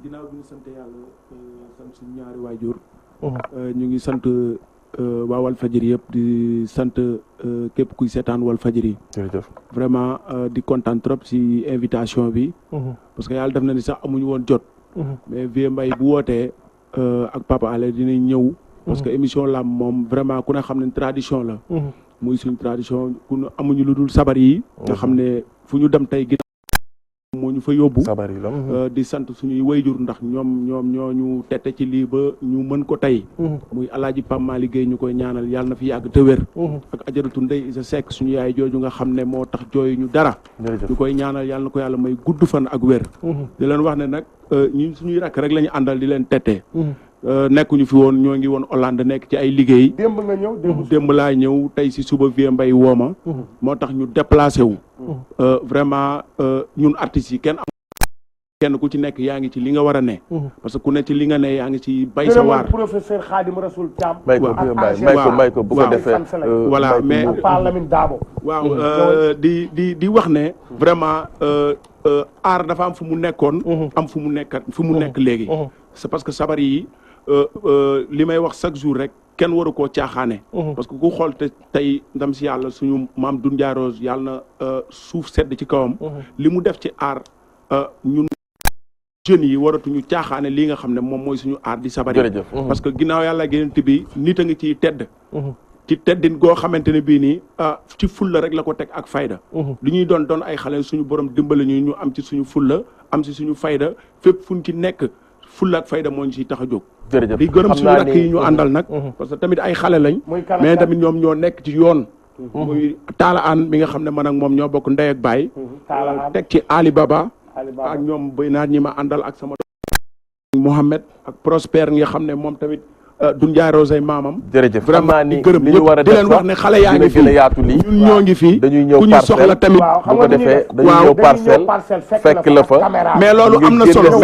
ginnaaw bi ñu sant yàlla sant suñu ñaari waajur ñu ngi sant waa Walfadjri yëpp di sant képp kuy seetaan Walfadjri jërëjëf vraiment di kontaan trop si invitation bi parce que yàlla def na ni sax amuñu woon jot mais Vieux Mbaye bu wootee ak Papa Alé dinañ ñëw parce que émission lamb moom vraiment ku ne xam ne tradition la muy suñu tradition ku ne amuñu lu dul sabar yi nga xam ne fu ñu dem tey moo ñu fa yóbbu sabar yi la di sant suñuy wayjur ndax ñoom ñoo ñu tette ci lii ba ñu mën ko tey muy alaaji Pam Malick Gueye ñu koy ñaanal yàlla na fi yàgg te wér ak ajaratu Ndey Isa Seck suñu yaay jooju nga xam ne moo tax jooy ñu dara ñu koy ñaanal yàlla na ko yàlla may gudd fan ak wér di leen wax ne nag ñu suñuy rakk rek la ñu àndal di leen tette nekkuñu fi woon ñoo ngi woon Hollande nekk ci ay liggéey démb nga ñëw démb laa ñëw tey si suba Vieux Mbaye wooma moo tax ñu déplacé wu vraiment ñun artistes yi kenn ku ci nekk yaa ngi ci li nga war a ne parce que ku ne ci li nga ne yaa ngi ci bay sa waar professeur Khadim Rasoul Thiam may ko bu ko defee voilà mais Pa Lamine Dabo waaw di wax ne vraiment aar dafa am fu mu nekkoon am fu mu nekk léegi c'est parce que sabar yi li may wax chaque jour rek kenn waru koo caaxaane parce que ku xool te tey ndam si yàlla suñu maam Doudou Rose yàlla na suuf sedd ci kawam li mu def ci aar ñun jeunes yi waratuñu caaxaane lii nga xam ne moom mooy suñu aar di sabar yi parce que ginnaaw yàlla génent bi nit a ngi ciy tedd ci teddin goo xamante ne bii nii ci fulla rek la ko teg ak fayda li ñuy doon ay xale suñu borom dimbali ñu am ci suñu fulla am ci suñu fayda fépp fuñ ci nekk fulla ak fayda moo ñu ciy tax a jóg di gërëm suñu rakk yi ñu àndal nag parce que tamit ay xale lañ mais tamit ñoom ñoo nekk ci yoon muy Taala Aan bi nga xam ne man ak moom ñoo bokk ndey ak baay teg ci Ali Baba ak ñoom bay naat ñi ma àndal ak sama Mohamed ak Prosper nga xam ne moom tamit Doudou Rose ay maamam jërëjëf vraiment di gërëm ñëpp di leen wax ne xale yaa ngi fi ñun ñoo ngi fi dañuy ñëw ku ñu soxla tamit bu ko defee dañuy ñëw parcelle fekk la fa mais loolu am na solo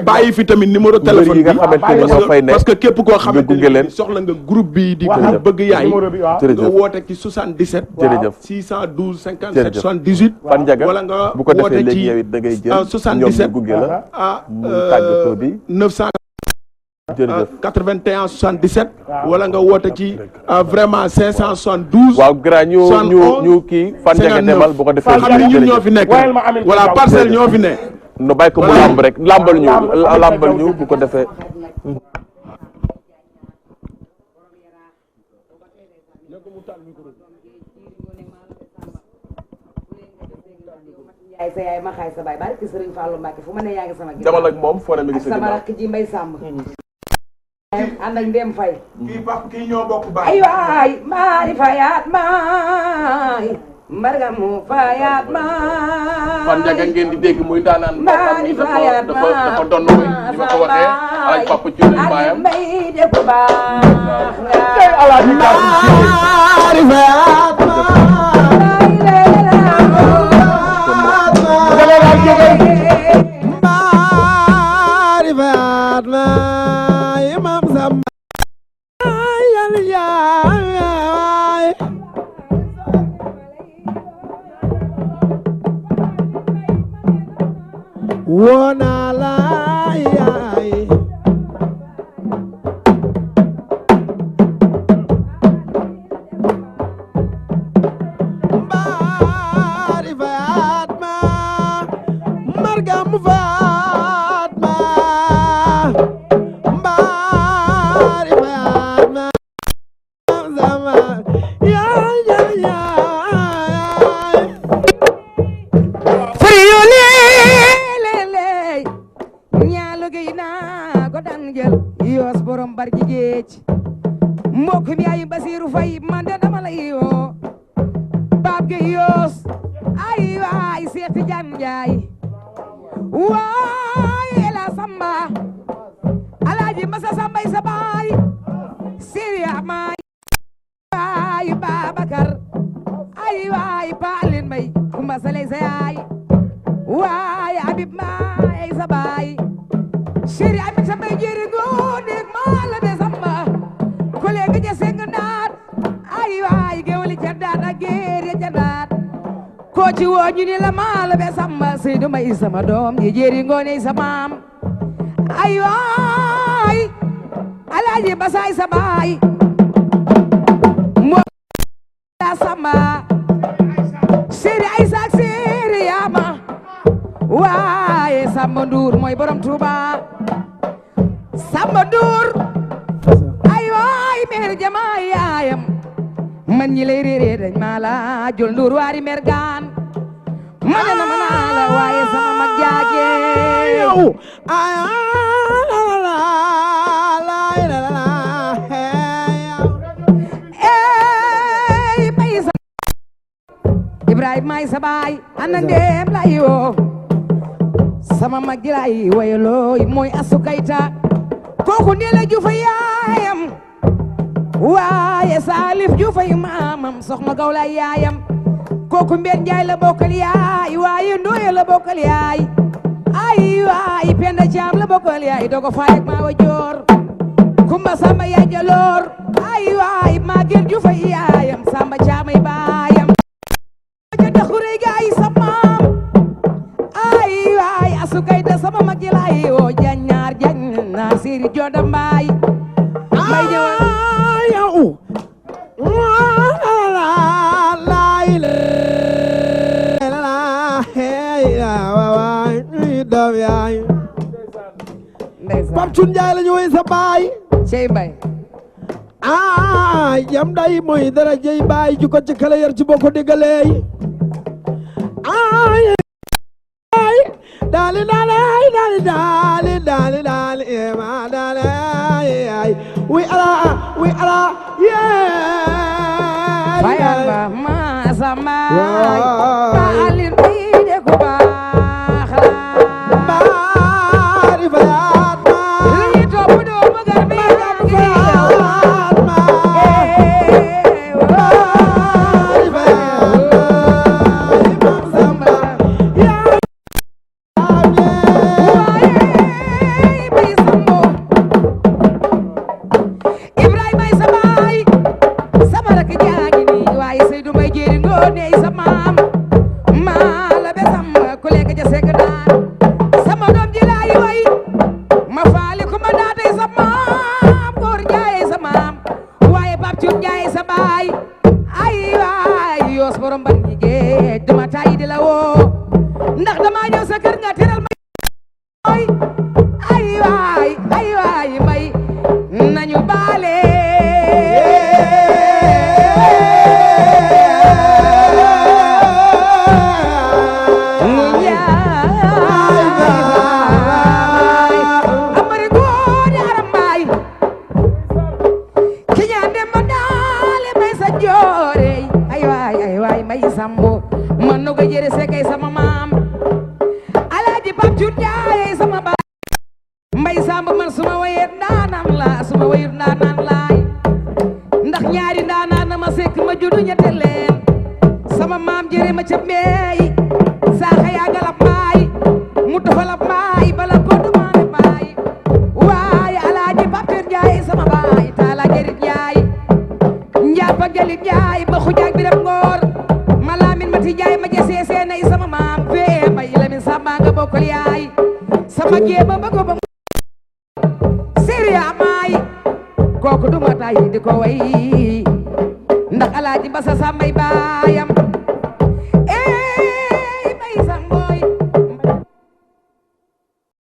bàyyi fi tamit numéro téléphone bi parce que képp koo xamante ni soxla nga groupe bi di groupe bëgg yaay nga woote ci 77 612 57 78 fan jaga wala nga bu ko defee woote léegi ci yow it da ngay jël 77 gunge la mu tàggatoo bi 900 81 77 wala nga woote ci vraiment 572 waaw grand ñu kii fan jaga demal bu ko defee xam ne ñun ñoo fi nekk voilà parcelle ñoo fi ne no bàyyi ko mu lamb rek lambal ñu bu ko defee yaay sa yaay ma xaay sa baay barki Sëriñ Fallou Mbacke fu ma ne yaa ngi sama ginnaaw demal ak moom foo ne mi ngi sa sama ginnaaw rakk ji mbay sàmm ànd ak ndem fay kii ñoo bokk baay ay waay maay fayaat maay mbarga mu fayaat maay fan jaga ngeen di dégg muy daanaan maay fayaat maay dafa doon muy ni ma ko waxee ay papa ci baayam mbay def ko baax nga maay fayaat Wona la yaay mbaari faat ma margam faat ma mbaari faat ma sama yaay yaay yaay yoos borom bar ji géej mbokk mi ay Basiru Fay man de dama lay yoo baab ge yoos ay waay seeti jan njaay waay la samba alaaji masa sambay sa baay siriya maay waay Babakar ay waay paalin may kumba salay sa yaay waay Habib maay sa baay siri amit sa may jiri ngoone maala be samba kolege ja seng naat ay waay gewli jandaat ak geer ya jandaat ko ci woo ñu ni la maala be samba Seydou may sama doom ji jiri ngoone sa maam ay waay alaaji basaay sa baay mo la samba siri ay sak siri yaama waaye Samba Ndour mooy borom Touba Samba Ndour ay waay meer jama yaayam man ñi lay réeré dañ ma la jol Ndour waari meer gaan man na ma naa la waaye sama mag jaage yow ay bay sa Ibrahima ay sa baay ana ndeem la yoo sama mag ji laay wayalooy mooy Asu Kayta kooku Ndella Diouf yaayam waaye Salif Diouf ay maamam soxna gaw laay yaayam kooku Mbeen Njaay la bokkal yaay waaye Ndoye la bokkal yaay ay waay Penda Caam la bokkal yaay dogo faay ak Maawa Joor Kumba Samba yaay Jaloor ay waay Maguette Diouf ay yaayam Samba Caam ay baayam ca daxurey gaay sa maam ay waay Asu Kayta sama mag ji laay woo jañ ñaar Siri Joda Mbaay may ñëwal yow Pape Thioune Ndiaye la ñu woy sa baay cey mbay yam day mooy dara jey baay ju ko ci kala yar ci boo ko déggalee dali ma dali wi ala bayan ba ma sama baalin bi de ko baax la bari bayat ma li topp do magar bi bayat ma bari bayat ma Ibrahima sa baay sama rak jaagi ni waaye Seydou Mbaye jéeri ngoone sa maam maa la be sama ku lekk ja sekk daan sama doom ji laay way ma faali ku ma daatay sa maam góor Njaay sa maam waaye Pape Thioune Njaay sa baay ay waay yoos borom bari ñi géej dama tay di la woo ndax dama ñëw sa kër nga teral ma ay waay mbay nañu baale amari goone aram mbaay ki ñaan dem ma daale may sa joore ay waay may sambo man no ga jere sekay sama maam alaaji Pape Thioune Ndiaye sama baay mbay samba man suma wayet ndaanaan la suma wayut ndaanaan laay ndax ñaari ndaanaan na ma sekk ma juddu ñette leen sama maam jere ma ca meey saaxa yaa galab mbaay mu tofalab mbaay bala ko dumaane mbaay waaye alaaji Pape Thioune Ndiaye sama baay taala gerit Ndiaye njaapa gelit Ndiaye ba xujaag bi dem ngoor ma laamin mati Ndiaye ma jasee seenay sama maam fee mbay lamin samba nga bokkal yaay sama jéeba ba ko ba Siriya maay kooku duma tay di ko way ndax alaaji Basa Sambay baayam